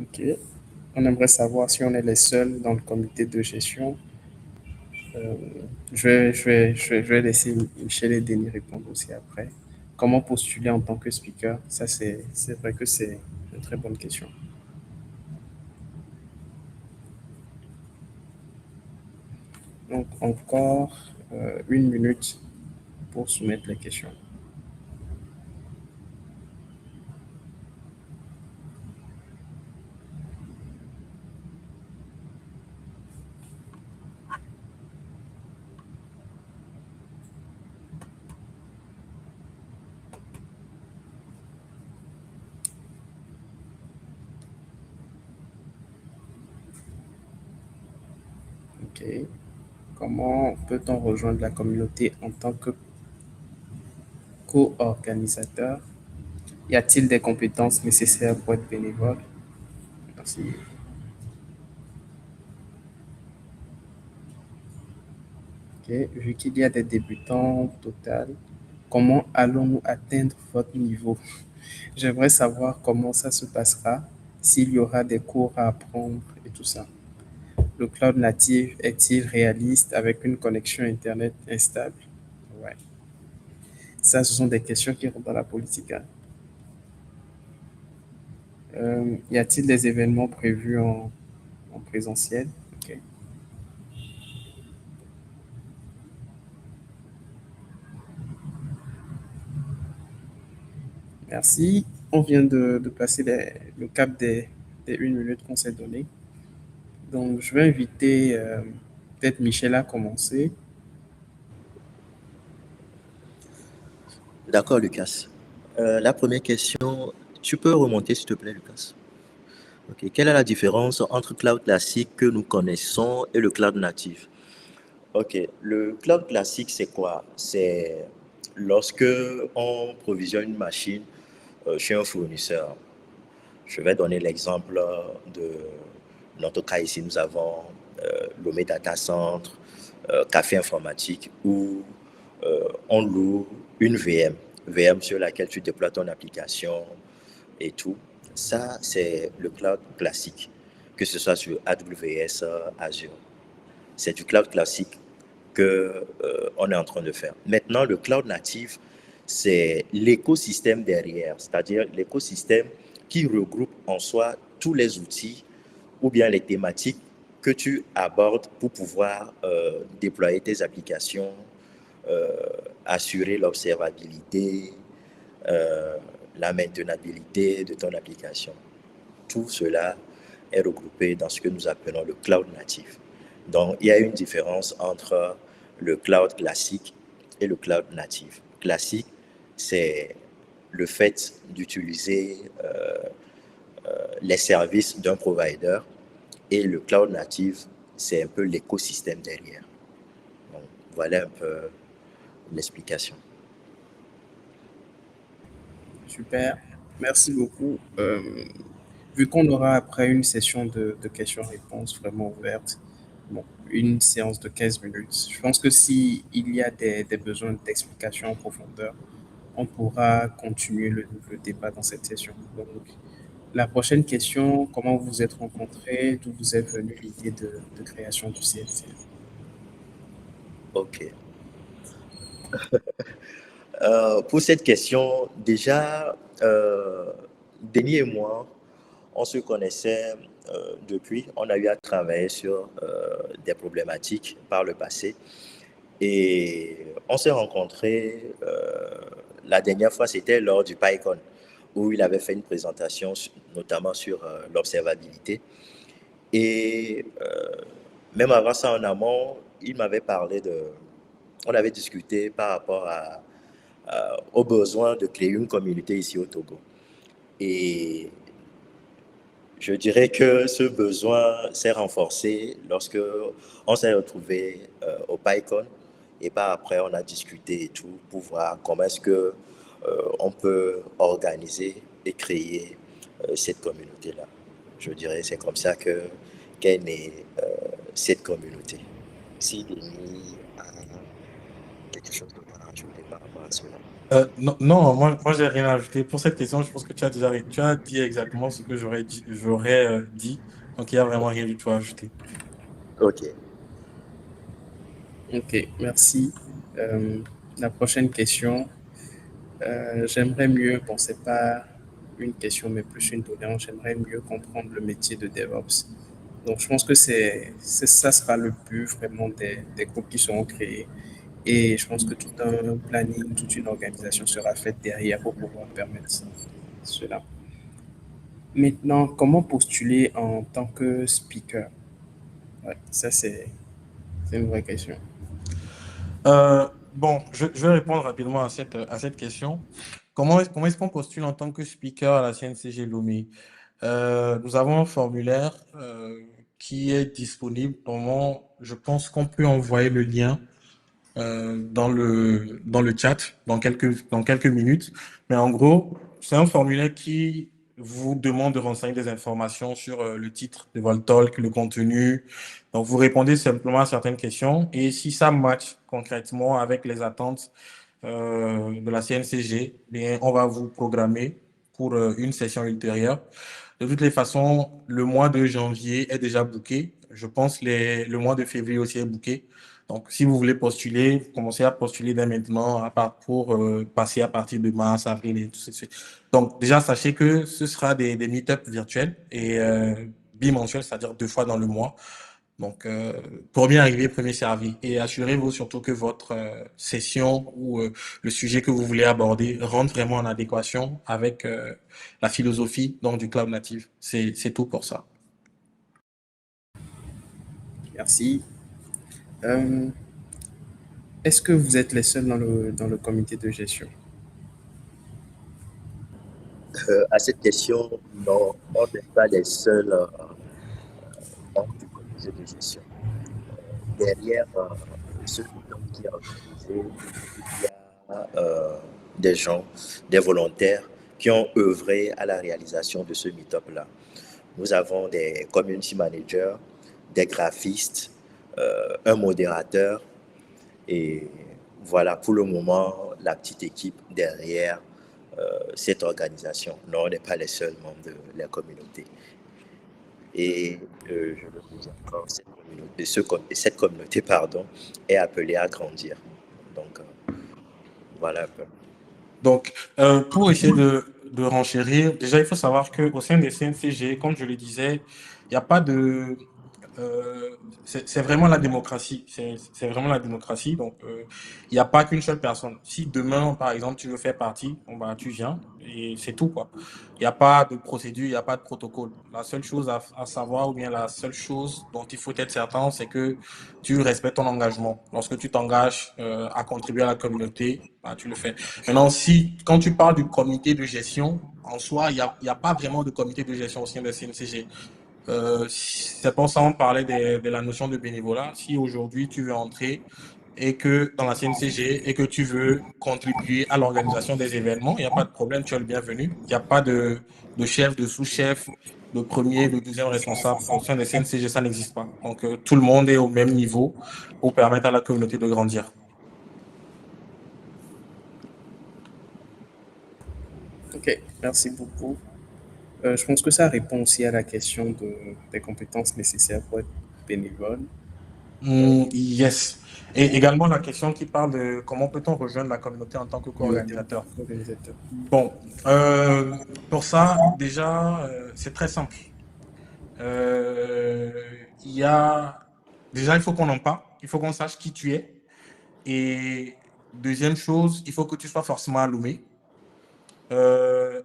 Ok. On aimerait savoir si on est les seuls dans le comité de gestion. Euh, je vais laisser Michel et Denis répondre aussi après. Comment postuler en tant que speaker? Ça, c'est vrai que c'est une très bonne question. Donc, encore une minute pour soumettre les questions. Ok. Comment peut-on rejoindre la communauté en tant que co-organisateur? Y a-t-il des compétences nécessaires pour être bénévole? Merci. Ok. Vu qu'il y a des débutants au total, comment allons-nous atteindre votre niveau? J'aimerais savoir comment ça se passera, s'il y aura des cours à apprendre et tout ça. Le cloud native est-il réaliste avec une connexion Internet instable? Ouais. Ça, ce sont des questions qui rentrent dans la politique, hein. Y a-t-il des événements prévus en en présentiel. OK. Merci. On vient de passer le cap des 1 minute qu'on s'est donné. Donc, je vais inviter peut-être Michel à commencer. D'accord, Lucas. La première question, tu peux remonter s'il te plaît, Lucas. Ok. Quelle est la différence entre cloud classique que nous connaissons et le cloud natif? Ok. Le cloud classique, c'est quoi? C'est lorsque on provisionne une machine chez un fournisseur. Je vais donner l'exemple de notre cas ici. Nous avons Lomé Data Center, Café Informatique, où on loue une VM sur laquelle tu déploies ton application et tout. Ça, c'est le cloud classique, que ce soit sur AWS, Azure. C'est du cloud classique que on est en train de faire. Maintenant, le cloud native, c'est l'écosystème derrière, c'est-à-dire l'écosystème qui regroupe en soi tous les outils ou bien les thématiques que tu abordes pour pouvoir déployer tes applications, euh, assurer l'observabilité, la maintenabilité de ton application. Tout cela est regroupé dans ce que nous appelons le cloud natif. Donc, il y a une différence entre le cloud classique et le cloud natif. Classique, c'est le fait d'utiliser les services d'un provider, et le cloud native, c'est un peu l'écosystème derrière. Donc, voilà un peu l'explication. Super. Merci beaucoup. Vu qu'on aura après une session de questions-réponses vraiment ouverte, bon, une séance de 15 minutes, je pense que s'il y a des besoins d'explication en profondeur, on pourra continuer le débat dans cette session. Donc, la prochaine question, comment vous vous êtes rencontrés, d'où vous est venue l'idée de création du CNC? OK. Pour cette question, déjà, Denis et moi, on se connaissait depuis. On a eu à travailler sur des problématiques par le passé. Et on s'est rencontrés, la dernière fois, c'était lors du PyCon, où il avait fait une présentation, notamment sur l'observabilité. Et même avant ça, en amont, il m'avait parlé de... On avait discuté par rapport au besoin de créer une communauté ici au Togo. Et je dirais que ce besoin s'est renforcé lorsque on s'est retrouvé au PyCon, et par après on a discuté et tout pour voir comment est-ce que on peut organiser et créer cette communauté-là. Je dirais c'est comme ça que qu'est née cette communauté. Si Denis a quelque chose d'autre à ajouter par rapport à cela. Non, non, moi j'ai rien à ajouter. Pour cette question, je pense que tu as dit exactement ce que j'aurais dit. Donc, il n'y a vraiment rien du tout à ajouter. Ok. Ok, merci. Euh, la prochaine question, j'aimerais mieux, bon, c'est pas une question, mais plus une doléance, j'aimerais mieux comprendre le métier de DevOps. Donc, je pense que ça sera le but vraiment des groupes qui seront créés. Et je pense que tout un planning, toute une organisation sera faite derrière pour pouvoir permettre cela. Maintenant, comment postuler en tant que speaker? Ouais, ça, c'est une vraie question. Bon, je vais répondre rapidement à cette question. Comment est-ce qu'on postule en tant que speaker à la CNCG Lomé? Nous avons un formulaire qui est disponible. Je pense qu'on peut envoyer le lien dans le chat dans quelques minutes. Mais en gros, c'est un formulaire qui vous demande de renseigner des informations sur le titre de votre talk, le contenu. Donc, vous répondez simplement à certaines questions et si ça match concrètement avec les attentes de la CNCG, bien, on va vous programmer pour une session ultérieure. De toutes les façons, le mois de janvier est déjà booké. Je pense le mois de février aussi est booké. Donc, si vous voulez postuler, commencez à postuler dès maintenant pour passer à partir de mars, avril et tout de suite. Donc, déjà, sachez que ce sera des meet-ups virtuels et bimensuel, c'est-à-dire 2 fois dans le mois. Donc, pour bien arriver, premier servi. Et assurez-vous surtout que votre session ou le sujet que vous voulez aborder rentre vraiment en adéquation avec la philosophie donc, du cloud native. C'est tout pour ça. Merci. Euh, Est-ce que vous êtes les seuls dans le comité de gestion? À cette question, non, on n'est pas les seuls membres du comité de gestion. Derrière ce meetup qui est organisé, il y a des gens, des volontaires qui ont œuvré à la réalisation de ce meetup-là. Nous avons des community managers, des graphistes, un modérateur et voilà pour le moment la petite équipe derrière cette organisation. Non, on n'est pas les seuls membres de la communauté. Et je le dis encore, cette communauté est appelée à grandir. Donc, voilà un peu. Donc, pour essayer de renchérir, déjà, il faut savoir qu'au sein des CNCG, comme je le disais, il n'y a pas de... c'est vraiment la démocratie. C'est vraiment la démocratie. Donc, il n'y a pas qu'une seule personne. Si demain, par exemple, tu veux faire partie, bon, bah, tu viens et c'est tout, quoi. Il n'y a pas de procédure, il n'y a pas de protocole. La seule chose à savoir, ou bien la seule chose dont il faut être certain, c'est que tu respectes ton engagement. Lorsque tu t'engages à contribuer à la communauté, bah, tu le fais. Maintenant, quand tu parles du comité de gestion, en soi, il n'y a pas vraiment de comité de gestion au sein des CNCG. C'est pour ça qu'on parlait de la notion de bénévolat. Si aujourd'hui tu veux entrer et que dans la CNCG et que tu veux contribuer à l'organisation des événements, il n'y a pas de problème, tu es le bienvenu. Il n'y a pas de chef, de sous-chef, de premier, de deuxième responsable. Au sein des CNCG, ça n'existe pas. Donc, tout le monde est au même niveau pour permettre à la communauté de grandir. Ok, merci beaucoup. Je pense que ça répond aussi à la question des compétences nécessaires pour être bénévole. Yes. Et également la question qui parle de comment peut-on rejoindre la communauté en tant que co-organisateur. Organisateur. Bon, pour ça, déjà, c'est très simple. Il y a déjà, il faut qu'on en parle, il faut qu'on sache qui tu es. Et deuxième chose, il faut que tu sois forcément à Lomé.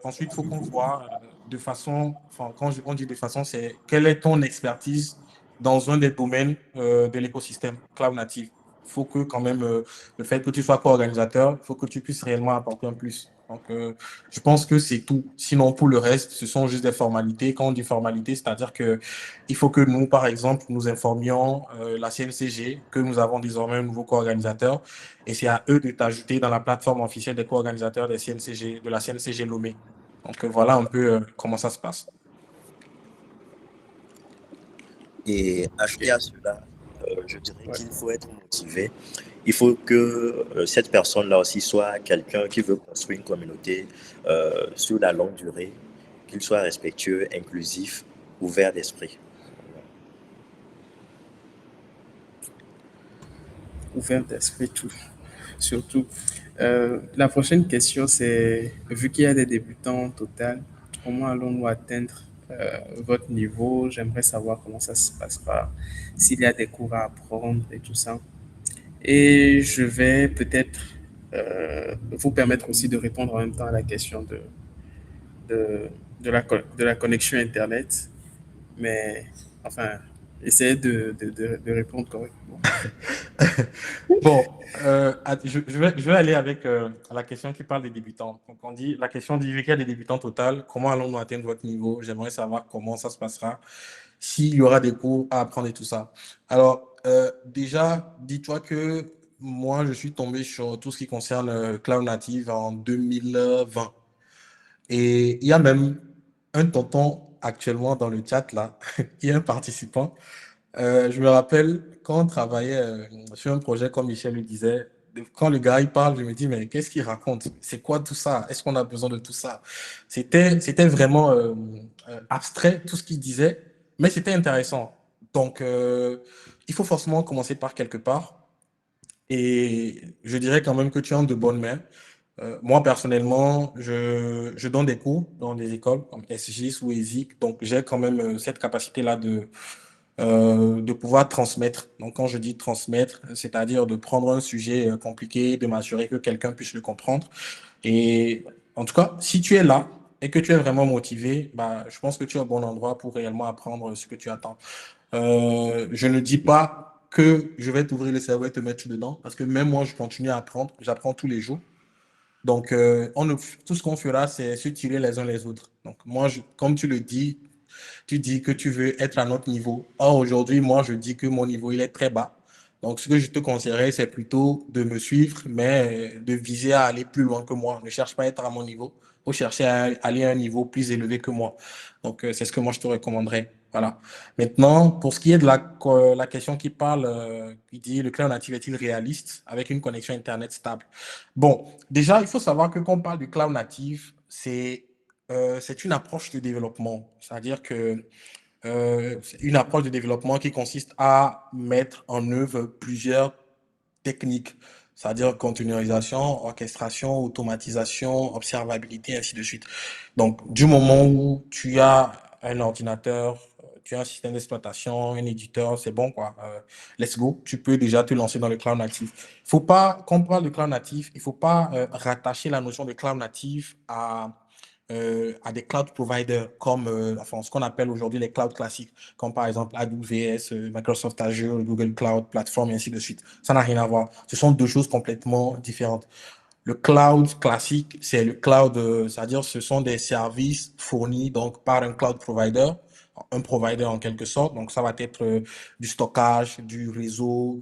Ensuite, il faut qu'on voit de façon, enfin, on dit de façon, c'est quelle est ton expertise dans un des domaines de l'écosystème Cloud Native. Il faut que quand même, le fait que tu sois co-organisateur, il faut que tu puisses réellement apporter un plus. Donc, je pense que c'est tout. Sinon, pour le reste, ce sont juste des formalités. Quand on dit formalités, c'est-à-dire que il faut que nous, par exemple, nous informions la CNCG que nous avons désormais un nouveau co-organisateur et c'est à eux de t'ajouter dans la plateforme officielle des co-organisateurs des CNCG, de la CNCG Lomé. Donc, voilà un peu comment ça se passe. Et ajouter à cela, je dirais qu'il faut être motivé. Il faut que cette personne-là aussi soit quelqu'un qui veut construire une communauté sur la longue durée, qu'il soit respectueux, inclusif, ouvert d'esprit. Ouvert d'esprit, tout. Surtout. La prochaine question, c'est, vu qu'il y a des débutants au total, comment allons-nous atteindre votre niveau? J'aimerais savoir comment ça se passera, s'il y a des cours à apprendre et tout ça. Et je vais peut-être vous permettre aussi de répondre en même temps à la question de, de la connexion Internet. Mais enfin, essayez de répondre correctement. Bon, je vais aller avec la question qui parle des débutants. Donc, la question dit, vu qu'il y a des débutants total, comment allons-nous atteindre votre niveau? J'aimerais savoir comment ça se passera, s'il y aura des cours à apprendre et tout ça. Alors, déjà, dis-toi que moi, je suis tombé sur tout ce qui concerne Cloud Native en 2020. Et il y a même un tonton actuellement dans le chat là, qui est un participant. Je me rappelle quand on travaillait sur un projet, comme Michel le disait, quand le gars il parle, je me dis, mais qu'est-ce qu'il raconte? C'est quoi tout ça? Est-ce qu'on a besoin de tout ça? C'était vraiment abstrait, tout ce qu'il disait, mais c'était intéressant. Donc, il faut forcément commencer par quelque part. Et je dirais quand même que tu es en de bonnes mains. Moi, personnellement, je donne des cours dans des écoles comme SGIS ou ESIC, donc j'ai quand même cette capacité-là de pouvoir transmettre. Donc, quand je dis transmettre, c'est-à-dire de prendre un sujet compliqué, de m'assurer que quelqu'un puisse le comprendre. Et en tout cas, si tu es là et que tu es vraiment motivé, bah, je pense que tu es au bon endroit pour réellement apprendre ce que tu attends. Je ne dis pas que je vais t'ouvrir le cerveau et te mettre dedans, parce que même moi, je continue à apprendre, j'apprends tous les jours. Donc, tout ce qu'on fera, c'est se tirer les uns les autres. Donc, moi, comme tu le dis, tu dis que tu veux être à notre niveau. Or, aujourd'hui, moi, je dis que mon niveau, il est très bas. Donc, ce que je te conseillerais, c'est plutôt de me suivre, mais de viser à aller plus loin que moi. Ne cherche pas à être à mon niveau. Il faut chercher à aller à un niveau plus élevé que moi. Donc, c'est ce que moi, je te recommanderais. Voilà. Maintenant, pour ce qui est de la question qui parle, qui dit le cloud natif est-il réaliste avec une connexion Internet stable? Bon, déjà, il faut savoir que quand on parle du cloud natif, c'est une approche de développement. C'est-à-dire que c'est une approche de développement qui consiste à mettre en œuvre plusieurs techniques, c'est-à-dire containerisation, orchestration, automatisation, observabilité, ainsi de suite. Donc, du moment où tu as un ordinateur, tu as un système d'exploitation, un éditeur, c'est bon, quoi. Let's go. Tu peux déjà te lancer dans le cloud natif. Faut pas, quand on parle de cloud natif, il faut pas rattacher la notion de cloud natif à des cloud providers comme enfin, ce qu'on appelle aujourd'hui les clouds classiques, comme par exemple AWS, Microsoft Azure, Google Cloud Platform, et ainsi de suite. Ça n'a rien à voir. Ce sont deux choses complètement différentes. Le cloud classique, c'est le cloud, c'est-à-dire ce sont des services fournis donc par un cloud provider, un provider en quelque sorte. Donc ça va être du stockage, du réseau,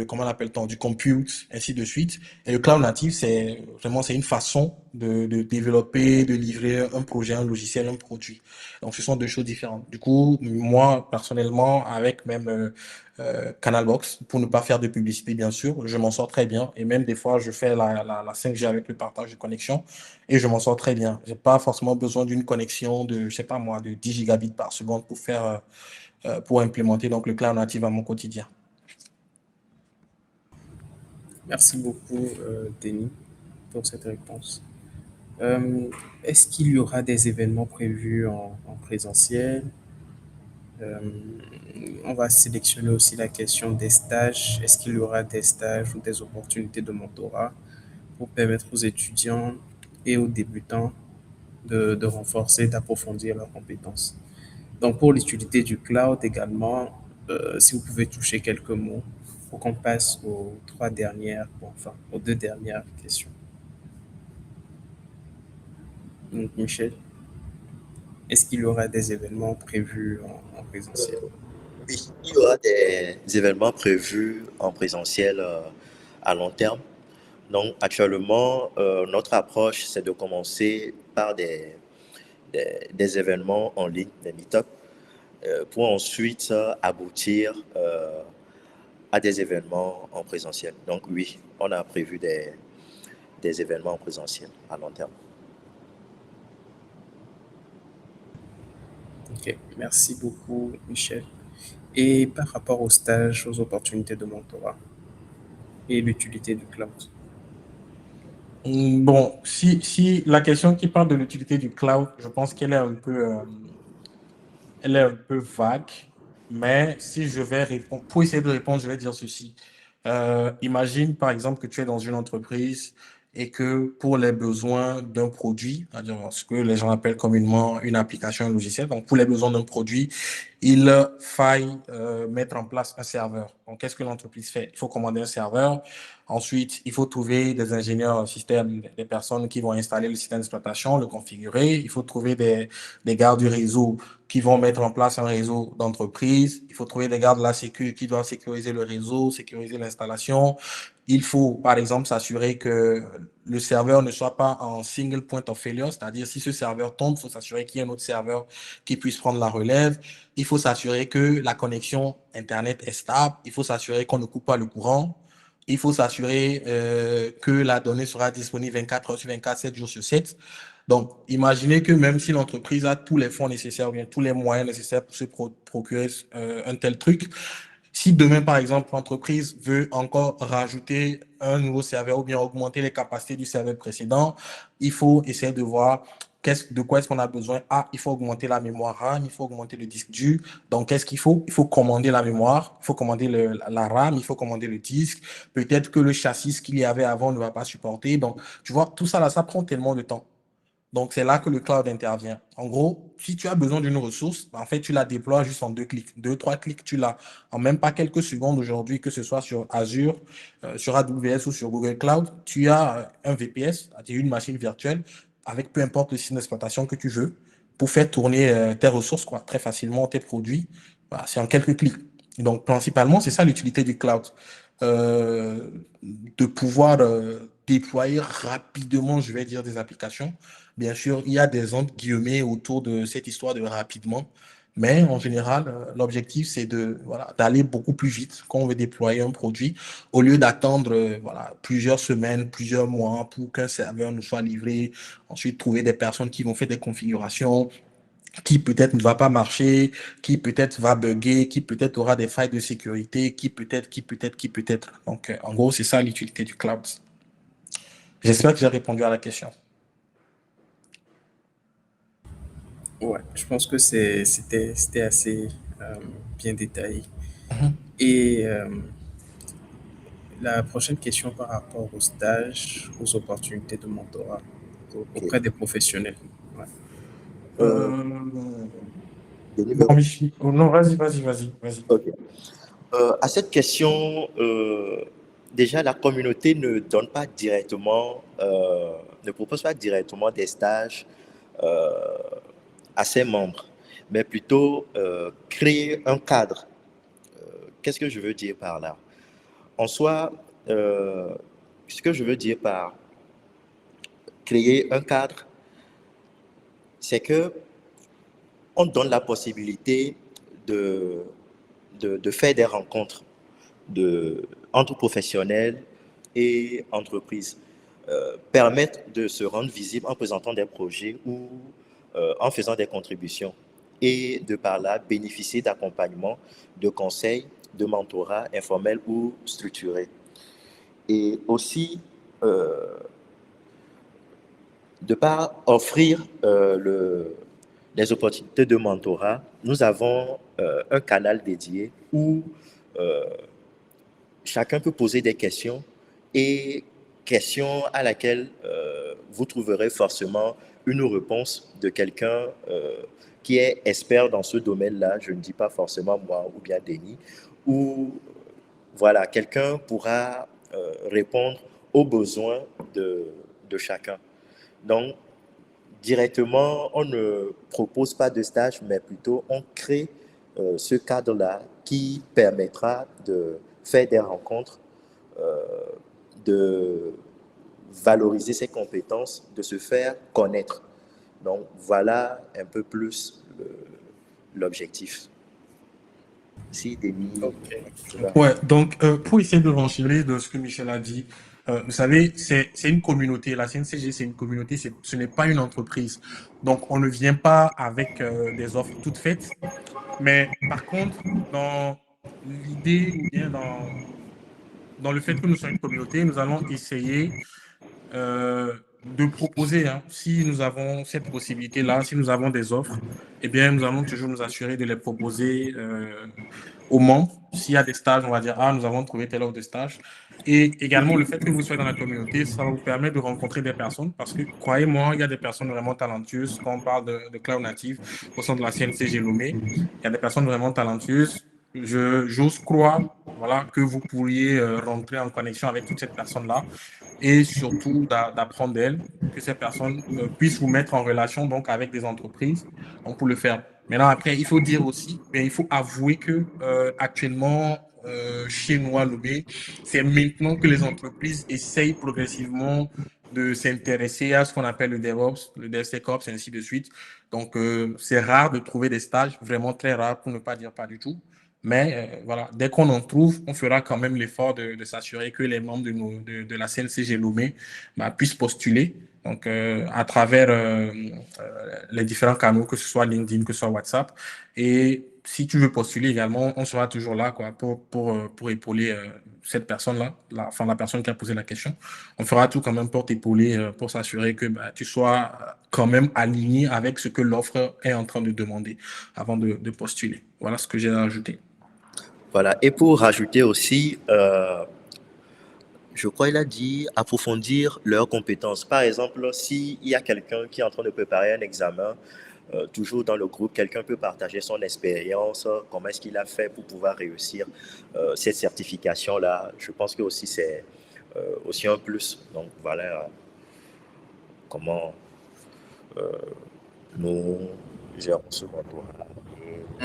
comment on appelle-t-on, du compute, ainsi de suite. Et le cloud native, c'est une façon de développer, de livrer un projet, un logiciel, un produit. Donc ce sont deux choses différentes. Du coup, moi personnellement, avec même Canalbox, pour ne pas faire de publicité, bien sûr. Je m'en sors très bien. Et même des fois, je fais la 5G avec le partage de connexion et je m'en sors très bien. Je n'ai pas forcément besoin d'une connexion de, je sais pas moi, de 10 gigabits par seconde pour implémenter donc le cloud native à mon quotidien. Merci beaucoup, Denis, pour cette réponse. Euh, Est-ce qu'il y aura des événements prévus en présentiel? Euh, on va sélectionner aussi la question des stages. Est-ce qu'il y aura des stages ou des opportunités de mentorat pour permettre aux étudiants et aux débutants de renforcer, d'approfondir leurs compétences? Donc, pour l'utilité du cloud également, si vous pouvez toucher quelques mots pour qu'on passe aux trois dernières, enfin, aux deux dernières questions. Donc, Michel, est-ce qu'il y aura des événements prévus en présentiel? Oui, il y aura des événements prévus en présentiel à long terme. Donc, actuellement, notre approche, c'est de commencer par des événements en ligne, des meet-up, pour ensuite aboutir à des événements en présentiel. Donc, oui, on a prévu des événements en présentiel à long terme. Ok, merci beaucoup, Michel. Et par rapport aux stages, aux opportunités de mentorat et l'utilité du cloud. Bon, si la question qui parle de l'utilité du cloud, je pense qu'elle est elle est un peu vague, mais si je vais répondre, pour essayer de répondre, je vais dire ceci. Imagine par exemple que tu es dans une entreprise et que pour les besoins d'un produit, c'est-à-dire ce que les gens appellent communément une application, un logiciel, donc pour les besoins d'un produit, il faille mettre en place un serveur. Donc, qu'est-ce que l'entreprise fait? Il faut commander un serveur. Ensuite, il faut trouver des ingénieurs système, des personnes qui vont installer le système d'exploitation, le configurer. Il faut trouver des gardes du réseau qui vont mettre en place un réseau d'entreprise. Il faut trouver des gardes de la sécu qui doivent sécuriser le réseau, sécuriser l'installation. Il faut, par exemple, s'assurer que le serveur ne soit pas en single point of failure, c'est-à-dire si ce serveur tombe, il faut s'assurer qu'il y ait un autre serveur qui puisse prendre la relève. Il faut s'assurer que la connexion Internet est stable. Il faut s'assurer qu'on ne coupe pas le courant. Il faut s'assurer que la donnée sera disponible 24 heures sur 24, 7 jours sur 7. Donc, imaginez que même si l'entreprise a tous les fonds nécessaires, ou bien tous les moyens nécessaires pour se procurer un tel truc, Si demain, par exemple, l'entreprise veut encore rajouter un nouveau serveur ou bien augmenter les capacités du serveur précédent, il faut essayer de voir de quoi est-ce qu'on a besoin. Ah, il faut augmenter la mémoire RAM, il faut augmenter le disque dur. Donc, qu'est-ce qu'il faut? Il faut commander la mémoire, il faut commander la RAM, il faut commander le disque. Peut-être que le châssis qu'il y avait avant ne va pas supporter. Donc, tu vois, tout ça là, ça prend tellement de temps. Donc, c'est là que le cloud intervient. En gros, si tu as besoin d'une ressource, en fait, tu la déploies juste en 2 clics. 2, 3 clics, tu l'as en même pas quelques secondes aujourd'hui, que ce soit sur Azure, sur AWS ou sur Google Cloud. Tu as un VPS, une machine virtuelle, avec peu importe le système d'exploitation que tu veux, pour faire tourner tes ressources quoi, très facilement, tes produits. Voilà, c'est en quelques clics. Donc, principalement, c'est ça l'utilité du cloud. Euh, de pouvoir déployer rapidement, je vais dire, des applications. Bien sûr, il y a des entre guillemets autour de cette histoire de rapidement, mais en général, l'objectif, c'est voilà, d'aller beaucoup plus vite quand on veut déployer un produit, au lieu d'attendre voilà, plusieurs semaines, plusieurs mois pour qu'un serveur nous soit livré, ensuite trouver des personnes qui vont faire des configurations, qui peut-être ne va pas marcher, qui peut-être va bugger, qui peut-être aura des failles de sécurité, qui peut-être. Donc, en gros, c'est ça l'utilité du cloud. J'espère que j'ai répondu à la question. Ouais, je pense que c'était assez euh, bien détaillé. Mhm. Et la prochaine question par rapport au stage, aux opportunités de mentorat Ok. auprès des professionnels. Ouais. Euh, Denis veut Bon, répondre. Michi, oh non, vas-y. Ok. À cette question, déjà, la communauté ne donne pas directement, ne propose pas directement des stages euh, à ses membres, mais plutôt créer un cadre. Qu'est-ce que je veux dire par là? En soi, ce que je veux dire par créer un cadre, c'est que on donne la possibilité de, de faire des rencontres entre professionnels et entreprises, permettre de se rendre visible en présentant des projets ou en faisant des contributions et de par là bénéficier d'accompagnement, de conseils, de mentorat informel ou structuré. Et aussi, euh, de par offrir les opportunités de mentorat, nous avons un canal dédié où euh, chacun peut poser des questions et questions à laquelle vous trouverez forcément une réponse de quelqu'un qui est expert dans ce domaine-là. Je ne dis pas forcément moi ou bien Denis, ou voilà, quelqu'un pourra répondre aux besoins de chacun. Donc, directement, on ne propose pas de stage, mais plutôt on crée ce cadre-là qui permettra de faire des rencontres, euh, de valoriser ses compétences, de se faire connaître. Donc voilà un peu plus l'objectif. Si Denis, Ok. tu vas. Ouais, donc pour essayer de renchérir de ce que Michel a dit, vous savez, c'est une communauté. La CNCG, c'est une communauté, ce n'est pas une entreprise. Donc, on ne vient pas avec des offres toutes faites. Mais par contre, dans l'idée ou bien dans le fait que nous sommes une communauté, nous allons essayer de proposer, hein, si nous avons cette possibilité-là, si nous avons des offres, eh bien, nous allons toujours nous assurer de les proposer aux membres. S'il y a des stages, on va dire, ah, nous avons trouvé telle offre de stage. Et également, le fait que vous soyez dans la communauté, ça va vous permettre de rencontrer des personnes parce que, croyez-moi, il y a des personnes vraiment talentueuses. Quand on parle de cloud native au sein de la CNCG Lomé, il y a des personnes vraiment talentueuses. J'ose croire, voilà, que vous pourriez rentrer en connexion avec toutes ces personnes-là et surtout d'apprendre d'elles, que ces personnes puissent vous mettre en relation donc avec des entreprises donc pour le faire. Maintenant, après, il faut dire aussi, mais il faut avouer que actuellement, chez nous à Lobé, c'est maintenant que les entreprises essayent progressivement de s'intéresser à ce qu'on appelle le DevOps, le DevSecOps, et ainsi de suite. Donc, c'est rare de trouver des stages, vraiment très rare, pour ne pas dire pas du tout. Mais voilà, dès qu'on en trouve, on fera quand même l'effort de s'assurer que les membres de la CNCG Lomé puissent postuler. Donc, à travers les différents canaux, que ce soit LinkedIn, que ce soit WhatsApp. Et si tu veux postuler également, on sera toujours là quoi, pour épauler cette personne-là, la personne qui a posé la question. On fera tout quand même pour t'épauler, pour s'assurer que bah, tu sois quand même aligné avec ce que l'offre est en train de demander avant de postuler. Voilà ce que j'ai à ajouter. Voilà. Et pour rajouter aussi, je crois qu'il a dit approfondir leurs compétences. Par exemple, s'il y a quelqu'un qui est en train de préparer un examen, toujours dans le groupe, quelqu'un peut partager son expérience, comment est-ce qu'il a fait pour pouvoir réussir cette certification-là. Je pense que aussi c'est aussi un plus. Donc voilà comment nous gérons ce contour-là.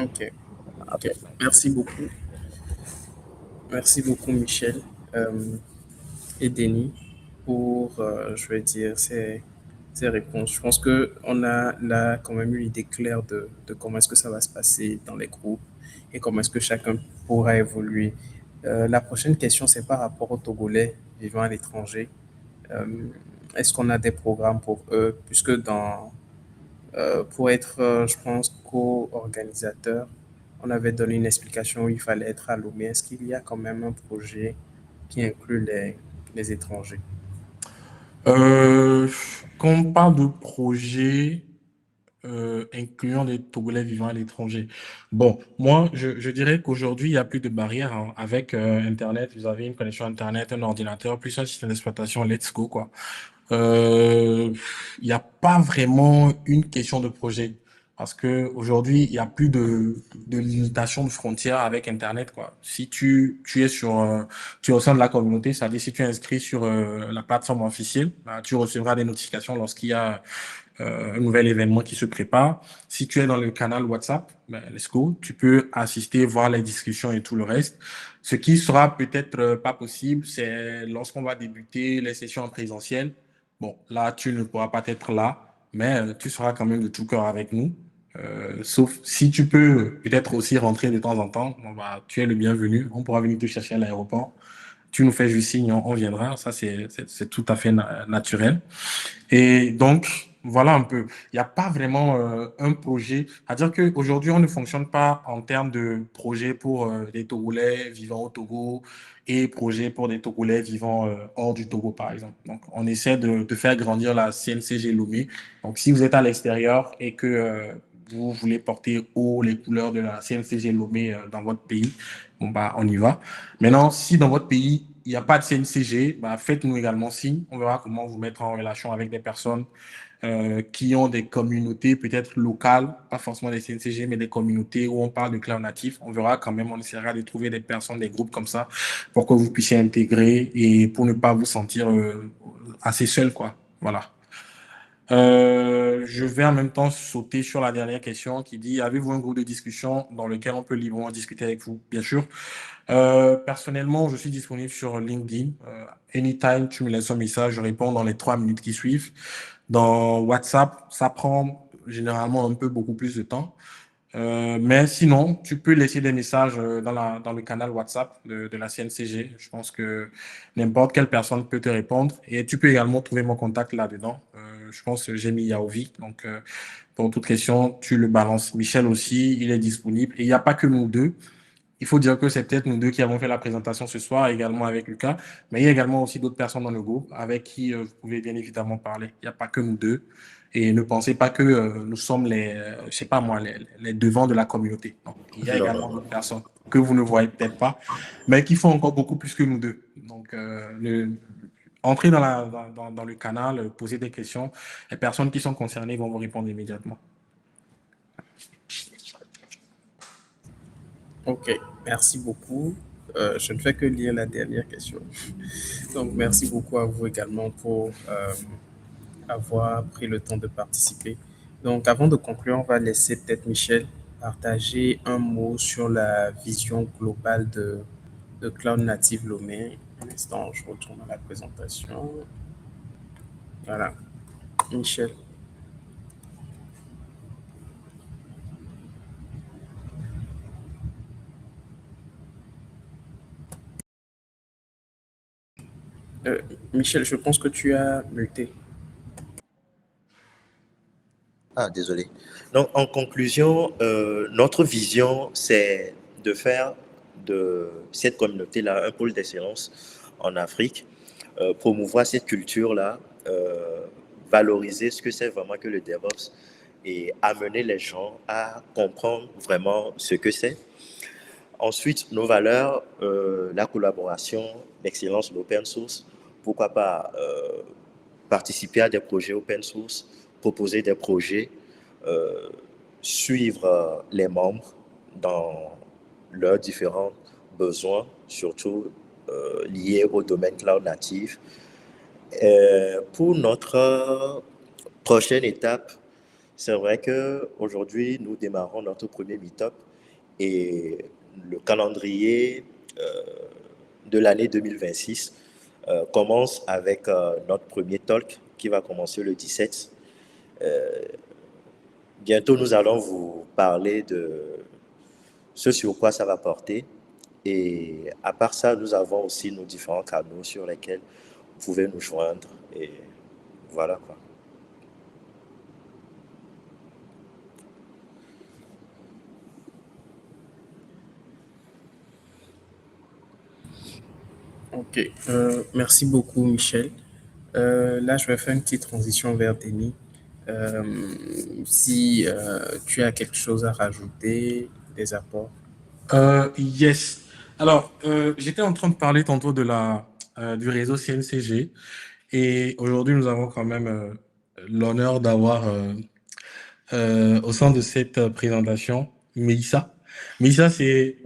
Ok, ok. Après, Merci beaucoup. Merci beaucoup, Michel et Denis, pour, je vais dire, ces réponses. Je pense qu'on a là quand même une idée claire de comment est-ce que ça va se passer dans les groupes et comment est-ce que chacun pourra évoluer. La prochaine question, c'est par rapport aux Togolais vivant à l'étranger. Euh, Est-ce qu'on a des programmes pour eux? Puisque pour être, je pense, co-organisateur, on avait donné une explication où il fallait être à Lomé. Est-ce qu'il y a quand même un projet qui inclut les étrangers? Euh, Quand on parle de projet incluant des Togolais vivant à l'étranger, bon, moi, je dirais qu'aujourd'hui, il n'y a plus de barrières hein. Avec Internet, vous avez une connexion Internet, un ordinateur, plus un système d'exploitation, let's go, quoi. Euh, Il n'y a pas vraiment une question de projet. Parce que aujourd'hui, il n'y a plus de limitation de frontières avec Internet, quoi. Si tu es tu es au sein de la communauté, c'est-à-dire si tu es inscrit sur la plateforme officielle, bah, tu recevras des notifications lorsqu'il y a un nouvel événement qui se prépare. Si tu es dans le canal WhatsApp, ben, let's go, tu peux assister, voir les discussions et tout le reste. Ce qui sera peut-être pas possible, c'est lorsqu'on va débuter les sessions en présentiel. Bon, là, tu ne pourras pas être là, mais tu seras quand même de tout cœur avec nous. Sauf si tu peux peut-être aussi rentrer de temps en temps, bon, bah, tu es le bienvenu. On pourra venir te chercher à l'aéroport. Tu nous fais juste signe, on viendra. Ça, c'est tout à fait naturel. Et donc, voilà un peu. Il n'y a pas vraiment un projet. C'est-à-dire qu'aujourd'hui, on ne fonctionne pas en termes de projet pour des Togolais vivant au Togo et projet pour des Togolais vivant hors du Togo, par exemple. Donc, on essaie de faire grandir la CNCG Lomé. Donc, si vous êtes à l'extérieur et que vous voulez porter haut les couleurs de la CNCG Lomé dans votre pays, bon, bah, on y va. Maintenant, si dans votre pays, il n'y a pas de CNCG, bah, faites-nous également signe. On verra comment vous mettre en relation avec des personnes qui ont des communautés peut-être locales, pas forcément des CNCG, mais des communautés où on parle de cloud natif. On verra quand même, on essaiera de trouver des personnes, des groupes comme ça, pour que vous puissiez intégrer et pour ne pas vous sentir assez seul, quoi. Voilà. Je vais en même temps sauter sur la dernière question qui dit, avez-vous un groupe de discussion dans lequel on peut librement discuter avec vous? Bien sûr. Personnellement, je suis disponible sur LinkedIn. Anytime, tu me laisses un message, je réponds dans les 3 minutes qui suivent. Dans WhatsApp, ça prend généralement un peu beaucoup plus de temps. Mais sinon, tu peux laisser des messages dans le canal WhatsApp de la CNCG. Je pense que n'importe quelle personne peut te répondre. Et tu peux également trouver mon contact là-dedans. Je pense que j'ai mis Yaovi. Donc, pour toute question, tu le balances. Michel aussi, il est disponible. Et il n'y a pas que nous deux. Il faut dire que c'est peut-être nous deux qui avons fait la présentation ce soir, également avec Lucas, mais il y a également aussi d'autres personnes dans le groupe avec qui vous pouvez bien évidemment parler. Il n'y a pas que nous deux. Et ne pensez pas que nous sommes je sais pas moi, les devants de la communauté. Non, il y a non, également non. d'autres personnes que vous ne voyez peut-être pas, mais qui font encore beaucoup plus que nous deux. Donc, entrez dans le canal, posez des questions. Les personnes qui sont concernées vont vous répondre immédiatement. Ok, merci beaucoup. Je ne fais que lire la dernière question. Donc, merci beaucoup à vous également pour avoir pris le temps de participer. Donc, avant de conclure, on va laisser peut-être Michel partager un mot sur la vision globale de Cloud Native Lomé. Un instant, je retourne à la présentation. Voilà, Michel. Michel, je pense que tu as muté. Ah, désolé. Donc, en conclusion, notre vision, c'est de faire de cette communauté-là un pôle d'excellence en Afrique, promouvoir cette culture-là, valoriser ce que c'est vraiment que le DevOps et amener les gens à comprendre vraiment ce que c'est. Ensuite, nos valeurs, la collaboration, l'excellence, l'open source, pourquoi pas participer à des projets open source, proposer des projets, euh, suivre les membres dans leurs différents besoins, surtout liés au domaine cloud natif. Pour notre prochaine étape, c'est vrai qu'aujourd'hui, nous démarrons notre premier meet-up et le calendrier de l'année 2026 commence avec notre premier talk qui va commencer le 17. Bientôt, nous allons vous parler de ce sur quoi ça va porter. Et à part ça, nous avons aussi nos différents canaux sur lesquels vous pouvez nous joindre. Et voilà quoi. Ok, merci beaucoup, Michel. Là, je vais faire une petite transition vers Denis. Euh, si tu as quelque chose à rajouter, des apports. Yes. Alors, j'étais en train de parler tantôt du réseau CNCG et aujourd'hui, nous avons quand même l'honneur d'avoir au sein de cette présentation Mélissa. Mélissa, c'est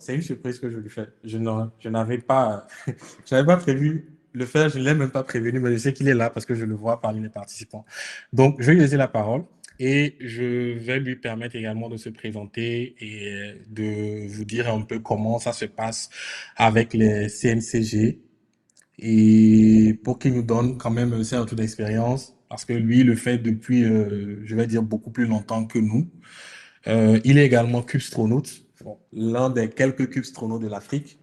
une surprise que je lui fais. Je n'avais pas, je n'avais pas prévu le faire, je ne l'ai même pas prévenu, mais je sais qu'il est là parce que je le vois parmi les participants. Donc, je vais lui laisser la parole. Et je vais lui permettre également de se présenter et de vous dire un peu comment ça se passe avec les CNCG et pour qu'il nous donne quand même un retour d'expérience parce que lui le fait depuis, je vais dire, beaucoup plus longtemps que nous. Il est également cubestronaute, l'un des quelques cubestronautes de l'Afrique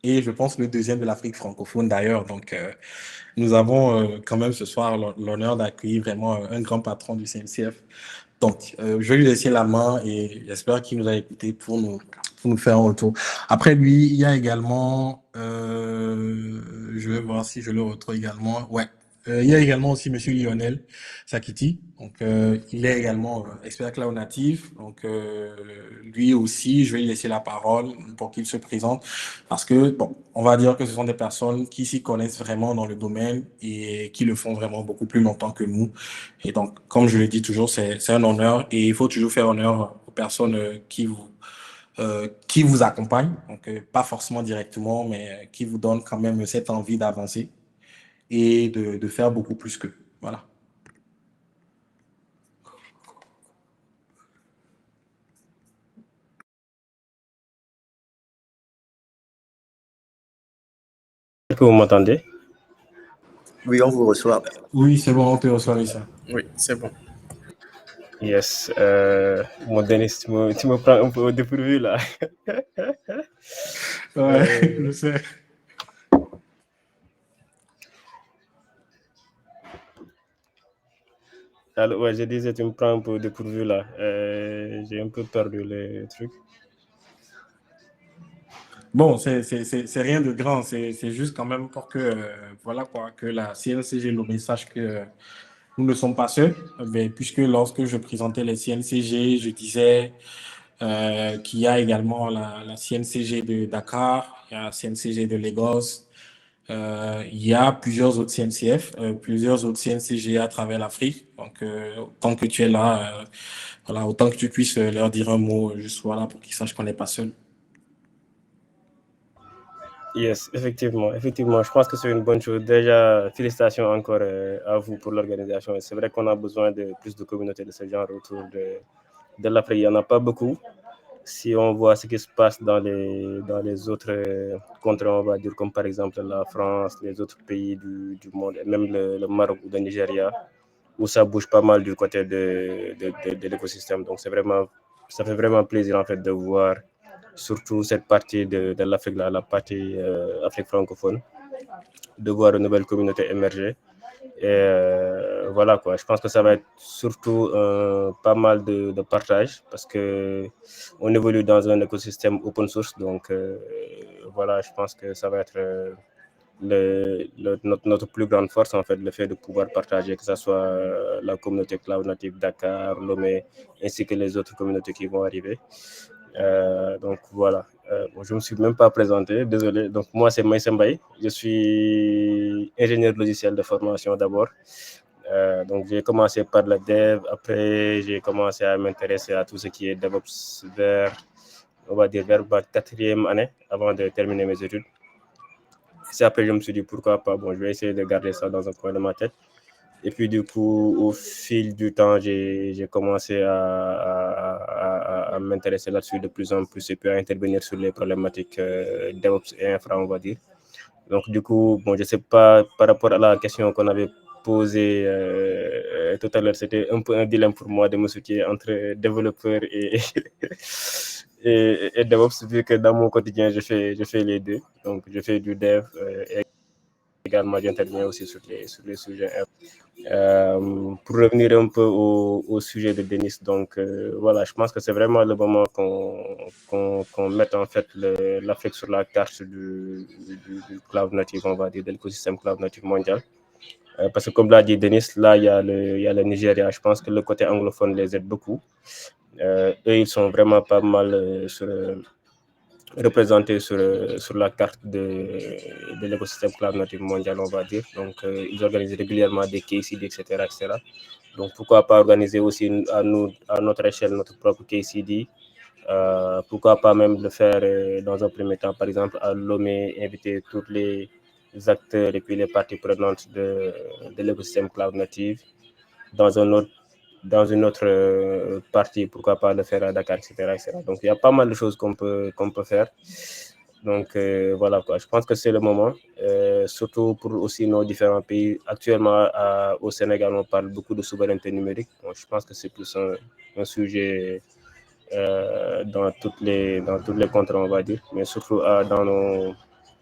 et je pense le deuxième de l'Afrique francophone d'ailleurs. Donc, nous avons quand même ce soir l'honneur d'accueillir vraiment un grand patron du CNCF. Donc, je vais lui laisser la main et j'espère qu'il nous a écoutés pour nous faire un retour. Après lui, il y a également, je vais voir si je le retrouve également. Ouais. Il y a également aussi Monsieur Lionel Sakiti. Donc, il est également expert cloud natif. Donc, lui aussi, je vais lui laisser la parole pour qu'il se présente parce que, bon, on va dire que ce sont des personnes qui s'y connaissent vraiment dans le domaine et qui le font vraiment beaucoup plus longtemps que nous. Et donc, comme je le dis toujours, c'est un honneur et il faut toujours faire honneur aux personnes qui vous accompagnent. Donc, pas forcément directement, mais qui vous donnent quand même cette envie d'avancer et de faire beaucoup plus qu'eux. Voilà. Est-ce que vous m'entendez? Oui, on vous reçoit. Oui, c'est bon, on peut recevoir ça. Oui, c'est bon. Yes. Mon Denis, tu me prends un peu au dépourvu là. Ouais, je sais. Alors, ouais, je disais, tu me prends un peu au dépourvu là. J'ai un peu perdu les trucs. Bon, c'est rien de grand, c'est juste quand même pour que, voilà quoi, que la CNCG Lomé sache que nous ne sommes pas seuls, mais puisque lorsque je présentais les CNCG, je disais qu'il y a également la CNCG de Dakar, il y a la CNCG de Lagos, il y a plusieurs autres CNCF, plusieurs autres CNCG à travers l'Afrique. Donc, tant que tu es là, voilà, autant que tu puisses leur dire un mot, juste voilà, pour qu'ils sachent qu'on n'est pas seul. Yes, effectivement, effectivement. Je pense que c'est une bonne chose. Déjà, félicitations encore à vous pour l'organisation. C'est vrai qu'on a besoin de plus de communautés de ce genre autour de l'Afrique. Il n'y en a pas beaucoup. Si on voit ce qui se passe dans les autres contrées, on va dire, comme par exemple la France, les autres pays du monde, et même le Maroc ou le Nigeria, où ça bouge pas mal du côté de l'écosystème. Donc, ça fait vraiment plaisir en fait de voir surtout cette partie de l'Afrique, là, la partie Afrique francophone, de voir de nouvelles communautés émerger. Et voilà quoi, je pense que ça va être surtout pas mal de partage parce que on évolue dans un écosystème open source, donc voilà, je pense que ça va être notre plus grande force, en fait, le fait de pouvoir partager, que ce soit la communauté Cloud Native Dakar, Lomé, ainsi que les autres communautés qui vont arriver. Donc voilà, bon, je ne me suis même pas présenté, désolé. Donc moi, c'est Maïssa Mbaye, je suis ingénieur logiciel de formation d'abord. Donc j'ai commencé par le dev, après j'ai commencé à m'intéresser à tout ce qui est DevOps vers, on va dire, vers ma 4e année, avant de terminer mes études. C'est après je me suis dit pourquoi pas, bon, je vais essayer de garder ça dans un coin de ma tête. Et puis du coup, au fil du temps, j'ai commencé à m'intéresser là-dessus de plus en plus et puis à intervenir sur les problématiques DevOps et infra, on va dire. Donc du coup, bon, je sais pas, par rapport à la question qu'on avait posée tout à l'heure, c'était un peu un dilemme pour moi de me situer entre développeur et DevOps, vu que dans mon quotidien, je fais les deux. Donc je fais du dev et également j'interviens aussi sur les sujets. Pour revenir un peu au sujet de Denis, donc voilà, je pense que c'est vraiment le moment qu'on mette en fait l'Afrique sur la carte du cloud native, on va dire, de l'écosystème cloud native mondial. Parce que comme l'a dit Denis, là il y a le Nigeria, je pense que le côté anglophone les aide beaucoup. Eux, ils sont vraiment pas mal représentés sur la carte de l'écosystème cloud native mondial, on va dire. Donc, ils organisent régulièrement des KCD, etc., etc. Donc, pourquoi pas organiser aussi à notre échelle, notre propre KCD. Pourquoi pas même le faire dans un premier temps, par exemple, à Lomé, inviter tous les acteurs et puis les parties prenantes de l'écosystème cloud native dans une autre partie, pourquoi pas le faire à Dakar, etc., etc. Donc, il y a pas mal de choses qu'on peut faire. Donc, voilà quoi. Je pense que c'est le moment, surtout pour aussi nos différents pays. Actuellement, au Sénégal, on parle beaucoup de souveraineté numérique. Donc, je pense que c'est plus un sujet dans toutes les contrées, on va dire, mais surtout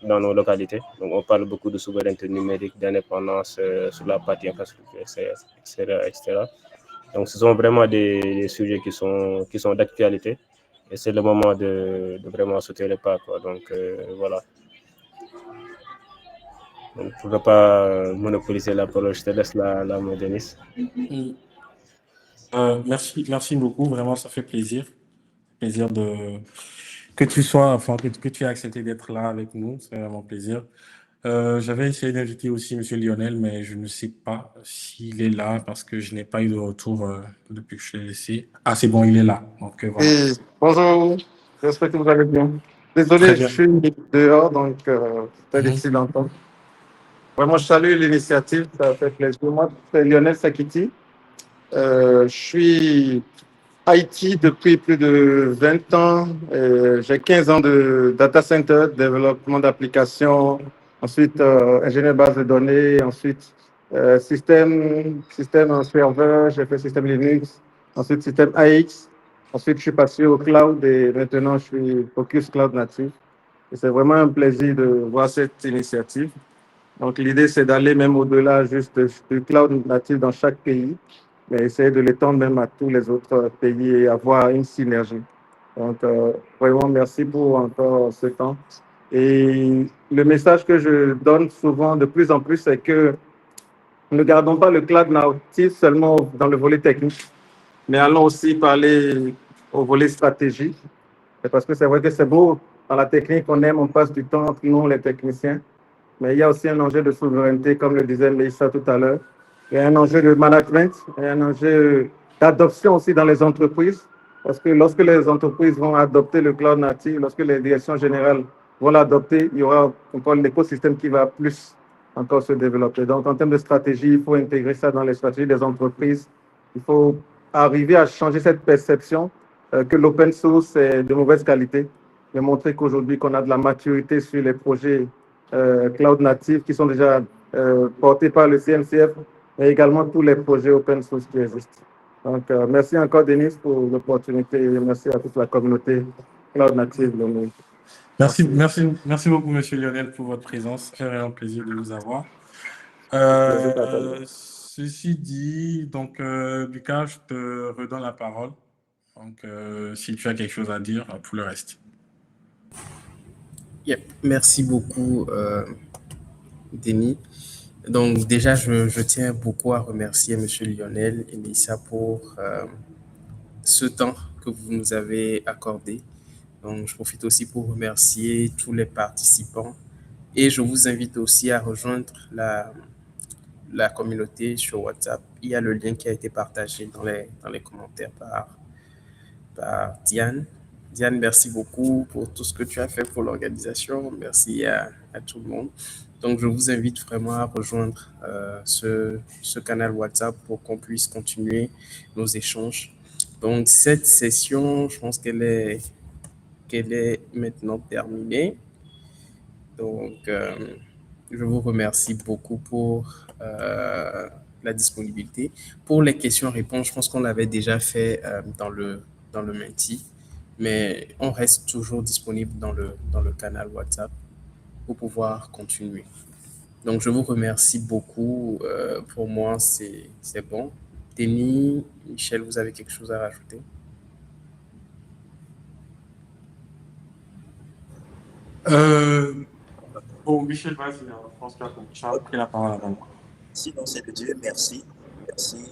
dans nos localités. Donc, on parle beaucoup de souveraineté numérique, d'indépendance sur la partie infrastructure, etc. Donc, ce sont vraiment des sujets qui sont d'actualité et c'est le moment de vraiment sauter le pas, quoi. Donc, voilà. Donc, pour ne pas monopoliser la parole, je te laisse la main, Denis. Merci beaucoup. Vraiment, ça fait plaisir. Plaisir que tu sois, enfin, que tu aies accepté d'être là avec nous. C'est vraiment plaisir. J'avais essayé d'inviter aussi Monsieur Lionel, mais je ne sais pas s'il est là parce que je n'ai pas eu de retour depuis que je l'ai laissé. Ah, c'est bon, il est là. Donc, voilà. Et bonjour, j'espère que vous allez bien. Désolé, Très je bien. suis dehors, donc c'est difficile d'entendre. Vraiment, je salue l'initiative, ça fait plaisir. Moi, c'est Lionel Sakiti. Je suis IT depuis plus de 20 ans. J'ai 15 ans de data center, développement d'applications, ensuite ingénieur base de données, ensuite système en serveur, j'ai fait système Linux, ensuite système AX. Ensuite, je suis passé au cloud et maintenant, je suis focus cloud native. Et c'est vraiment un plaisir de voir cette initiative. Donc, l'idée, c'est d'aller même au-delà juste du cloud native dans chaque pays, mais essayer de l'étendre même à tous les autres pays et avoir une synergie. Donc, vraiment, merci pour encore ce temps. Et le message que je donne souvent de plus en plus, c'est que ne gardons pas le cloud native seulement dans le volet technique, mais allons aussi parler au volet stratégique. Parce que c'est vrai que c'est beau, dans la technique, on passe du temps entre nous, les techniciens, mais il y a aussi un enjeu de souveraineté, comme le disait Meissa tout à l'heure. Il y a un enjeu de management, il y a un enjeu d'adoption aussi dans les entreprises, parce que lorsque les entreprises vont adopter le cloud native, lorsque les directions générales vont l'adopter, il y aura encore l'écosystème qui va plus encore se développer. Donc, en termes de stratégie, il faut intégrer ça dans les stratégies des entreprises. Il faut arriver à changer cette perception que l'open source est de mauvaise qualité, mais montrer qu'aujourd'hui, qu'on a de la maturité sur les projets cloud natifs qui sont déjà portés par le CNCF, mais également tous les projets open source qui existent. Donc, merci encore, Denis, pour l'opportunité et merci à toute la communauté cloud native. Merci beaucoup, Monsieur Lionel, pour votre présence. C'est vraiment un plaisir de vous avoir. Ceci dit, donc, Lucas, je te redonne la parole. Donc, si tu as quelque chose à dire pour le reste. Yep. Merci beaucoup, Denis. Donc déjà, je tiens beaucoup à remercier M. Lionel et Mélissa pour ce temps que vous nous avez accordé. Donc, je profite aussi pour remercier tous les participants et je vous invite aussi à rejoindre la communauté sur WhatsApp. Il y a le lien qui a été partagé dans les commentaires par Diane. Diane, merci beaucoup pour tout ce que tu as fait pour l'organisation. Merci à tout le monde. Donc, je vous invite vraiment à rejoindre ce canal WhatsApp pour qu'on puisse continuer nos échanges. Donc, cette session, je pense qu'elle est maintenant terminée. Donc, je vous remercie beaucoup pour la disponibilité. Pour les questions-réponses, je pense qu'on l'avait déjà fait dans le Menti, mais on reste toujours disponible dans le canal WhatsApp pour pouvoir continuer. Donc, je vous remercie beaucoup. Pour moi, c'est bon. Denis, Michel, vous avez quelque chose à rajouter? Bon, Michel, vas-y, je pense que tu as pris la parole avant. Sinon, c'est de dire merci. Merci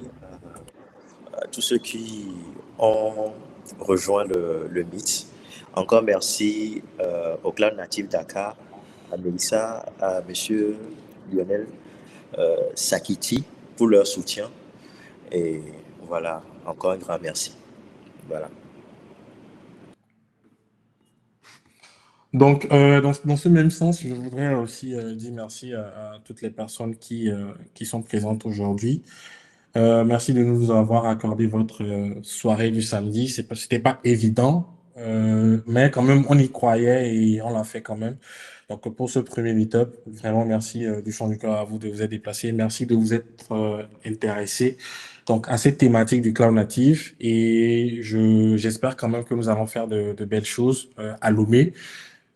à tous ceux qui ont rejoint le Meet. Encore merci au Cloud Native Dakar, à Mélissa, à M. Lionel Sakiti pour leur soutien. Et voilà, encore un grand merci. Voilà. Donc, dans ce même sens, je voudrais aussi dire merci à toutes les personnes qui sont présentes aujourd'hui. Merci de nous avoir accordé votre soirée du samedi. C'était pas évident, mais quand même, on y croyait et on l'a fait quand même. Donc, pour ce premier meet-up, vraiment merci du fond du cœur à vous de vous être déplacés. Merci de vous être intéressés donc, à cette thématique du cloud native. Et j'espère quand même que nous allons faire de belles choses à Lomé.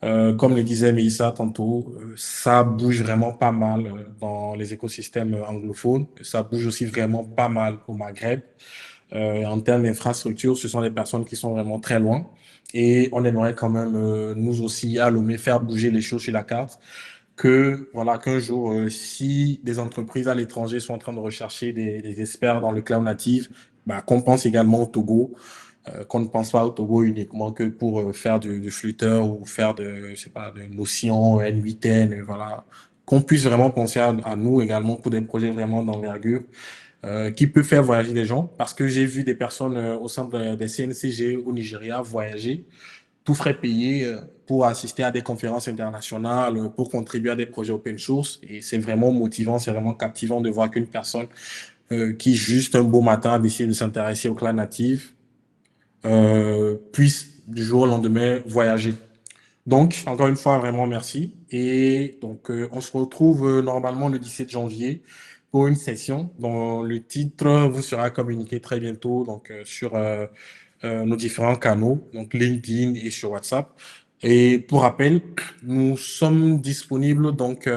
Comme le disait Mélissa tantôt, ça bouge vraiment pas mal dans les écosystèmes anglophones. Ça bouge aussi vraiment pas mal au Maghreb. En termes d'infrastructure, ce sont des personnes qui sont vraiment très loin. Et on aimerait quand même, nous aussi, à Lomé, faire bouger les choses sur la carte. Voilà, qu'un jour, si des entreprises à l'étranger sont en train de rechercher des experts dans le cloud native, bah, qu'on pense également au Togo. Qu'on ne pense pas au Togo uniquement que pour faire du flûteur ou faire je sais pas, de Notion, N8N, voilà. Qu'on puisse vraiment penser à nous également pour des projets vraiment d'envergure qui peut faire voyager les gens. Parce que j'ai vu des personnes au sein des CNCG au Nigeria voyager, tout frais payé pour assister à des conférences internationales, pour contribuer à des projets open source. Et c'est vraiment motivant, c'est vraiment captivant de voir qu'une personne qui juste un beau matin a décidé de s'intéresser au cloud natif puisse du jour au lendemain voyager. Donc, encore une fois, vraiment merci. Et donc, on se retrouve normalement le 17 janvier pour une session dont le titre vous sera communiqué très bientôt donc, sur nos différents canaux, donc LinkedIn et sur WhatsApp. Et pour rappel, nous sommes disponibles donc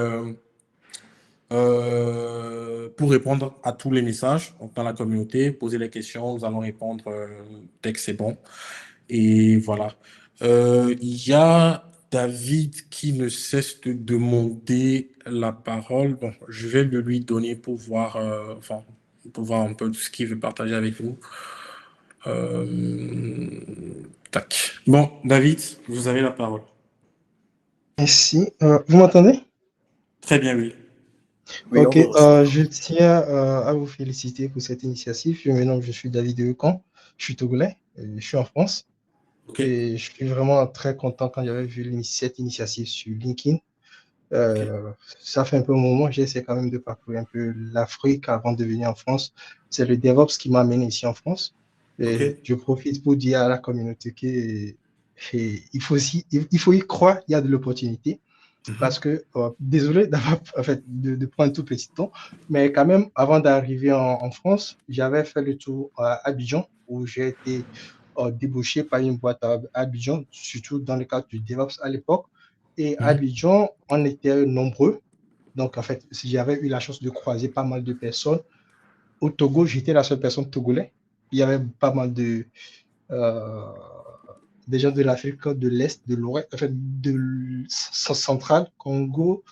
pour répondre à tous les messages donc, dans la communauté, poser les questions, nous allons répondre dès que c'est bon. Et voilà. Il y a David qui ne cesse de demander la parole. Bon, je vais le lui donner pour voir, pour voir un peu ce qu'il veut partager avec vous. Tac. Bon, David, vous avez la parole. Merci. Vous m'entendez? Très bien, oui. Oui, Ok, je tiens à vous féliciter pour cette initiative. Je suis David Decan, je suis togolais, et je suis en France. Ok. Et je suis vraiment très content quand j'avais vu cette initiative sur LinkedIn. Ça fait un peu un moment, j'essaie quand même de parcourir un peu l'Afrique avant de venir en France. C'est le DevOps qui m'a amené ici en France. Et Ok. je profite pour dire à la communauté qu'il faut y croire, il y a de l'opportunité. Parce que, désolé d'avoir, en fait, de prendre un tout petit temps, mais quand même, avant d'arriver en France, j'avais fait le tour à Abidjan, où j'ai été débauché par une boîte à Abidjan, surtout dans le cadre du DevOps à l'époque. Et à Abidjan, on était nombreux. Donc, en fait, j'avais eu la chance de croiser pas mal de personnes au Togo, j'étais la seule personne togolaise. Il y avait pas mal de des gens de l'Afrique de l'Est, de l'Ouest, en fait, centrale, Congo,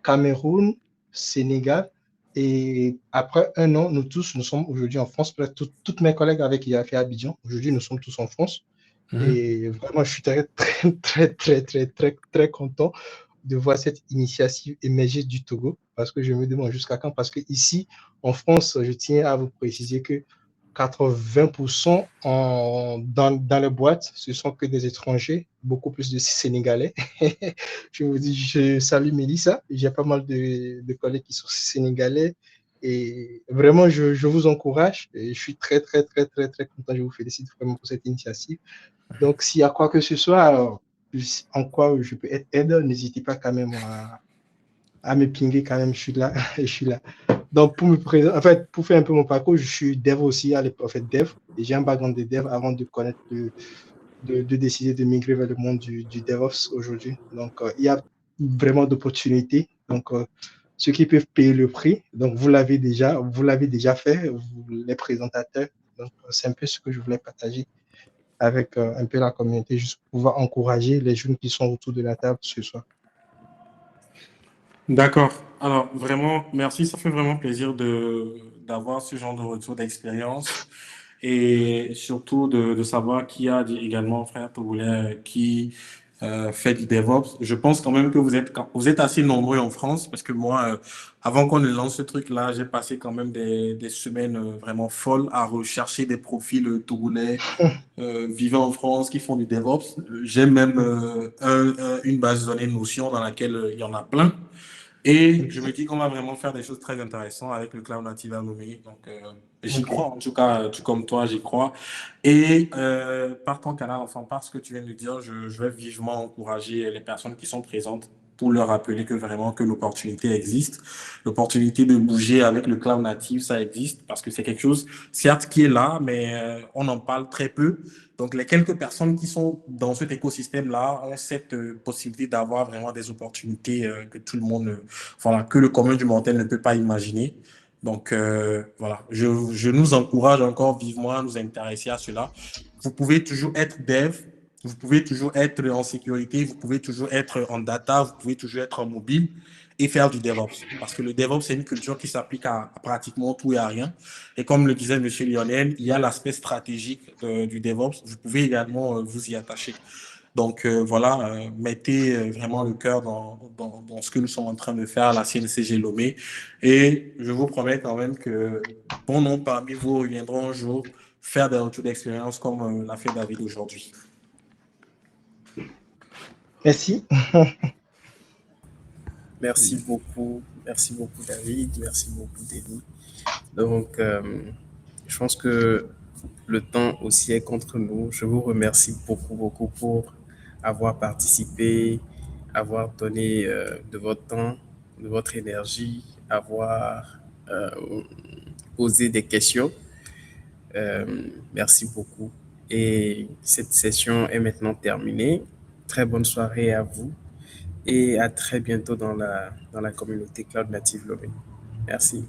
Cameroun, Sénégal. Et après un an, nous tous, nous sommes aujourd'hui en France. Toutes mes collègues avec qui j'ai fait Abidjan, aujourd'hui, nous sommes tous en France. Et vraiment, je suis très content de voir cette initiative émerger du Togo, parce que je me demande jusqu'à quand, parce que ici, en France, je tiens à vous préciser que 80% dans les boîtes, ce sont que des étrangers, beaucoup plus de Sénégalais. Je salue Mélissa, j'ai pas mal de collègues qui sont sénégalais, et vraiment, je vous encourage, et je suis très content, je vous félicite vraiment pour cette initiative. Donc, s'il y a quoi que ce soit, en quoi je peux être aide, n'hésitez pas quand même à me pinguer quand même, je suis là, je suis là. Donc, pour me présenter, en fait, pour faire un peu mon parcours, je suis dev aussi à l'époque, en fait, dev, et j'ai un background de dev avant de connaître de décider de migrer vers le monde du DevOps aujourd'hui. Donc, il y a vraiment d'opportunités. Donc, ceux qui peuvent payer le prix, donc vous l'avez déjà fait, vous, les présentateurs. Donc, c'est un peu ce que je voulais partager avec un peu la communauté, juste pour pouvoir encourager les jeunes qui sont autour de la table ce soir. D'accord. Alors, vraiment, merci. Ça fait vraiment plaisir d'avoir ce genre de retour d'expérience et surtout de savoir qu'il y a également un frère togolais qui fait du DevOps. Je pense quand même que vous êtes assez nombreux en France parce que moi, avant qu'on ne lance ce truc-là, j'ai passé quand même des semaines vraiment folles à rechercher des profils togolais vivant en France qui font du DevOps. J'ai même une base de données Notion dans laquelle il y en a plein. Et je me dis qu'on va vraiment faire des choses très intéressantes avec le Cloud Native Alumni. Donc, j'y crois, en tout cas, tout comme toi, j'y crois. Et par ton canal, enfin, par ce que tu viens de dire, je vais vivement encourager les personnes qui sont présentes pour leur rappeler que vraiment que l'opportunité existe. L'opportunité de bouger avec le Cloud Native, ça existe parce que c'est quelque chose, certes, qui est là, mais on en parle très peu. Donc, les quelques personnes qui sont dans cet écosystème-là ont cette possibilité d'avoir vraiment des opportunités que tout le monde, voilà, que le commun du mortel ne peut pas imaginer. Donc, voilà, je nous encourage encore vivement à nous intéresser à cela. Vous pouvez toujours être dev, vous pouvez toujours être en sécurité, vous pouvez toujours être en data, vous pouvez toujours être en mobile et faire du DevOps. Parce que le DevOps, c'est une culture qui s'applique à pratiquement tout et à rien. Et comme le disait M. Lionel, il y a l'aspect stratégique du DevOps. Vous pouvez également vous y attacher. Donc voilà, mettez vraiment le cœur dans ce que nous sommes en train de faire à la CNCG Lomé. Et je vous promets quand même que bon nombre parmi vous reviendront un jour faire des retours d'expérience comme l'a fait David aujourd'hui. Merci. Merci beaucoup David, merci beaucoup Denis. Donc, je pense que le temps aussi est contre nous. Je vous remercie beaucoup pour avoir participé, avoir donné de votre temps, de votre énergie, avoir posé des questions. Merci beaucoup. Et cette session est maintenant terminée. Très bonne soirée à vous et à très bientôt dans la communauté Cloud Native Lobby. Merci.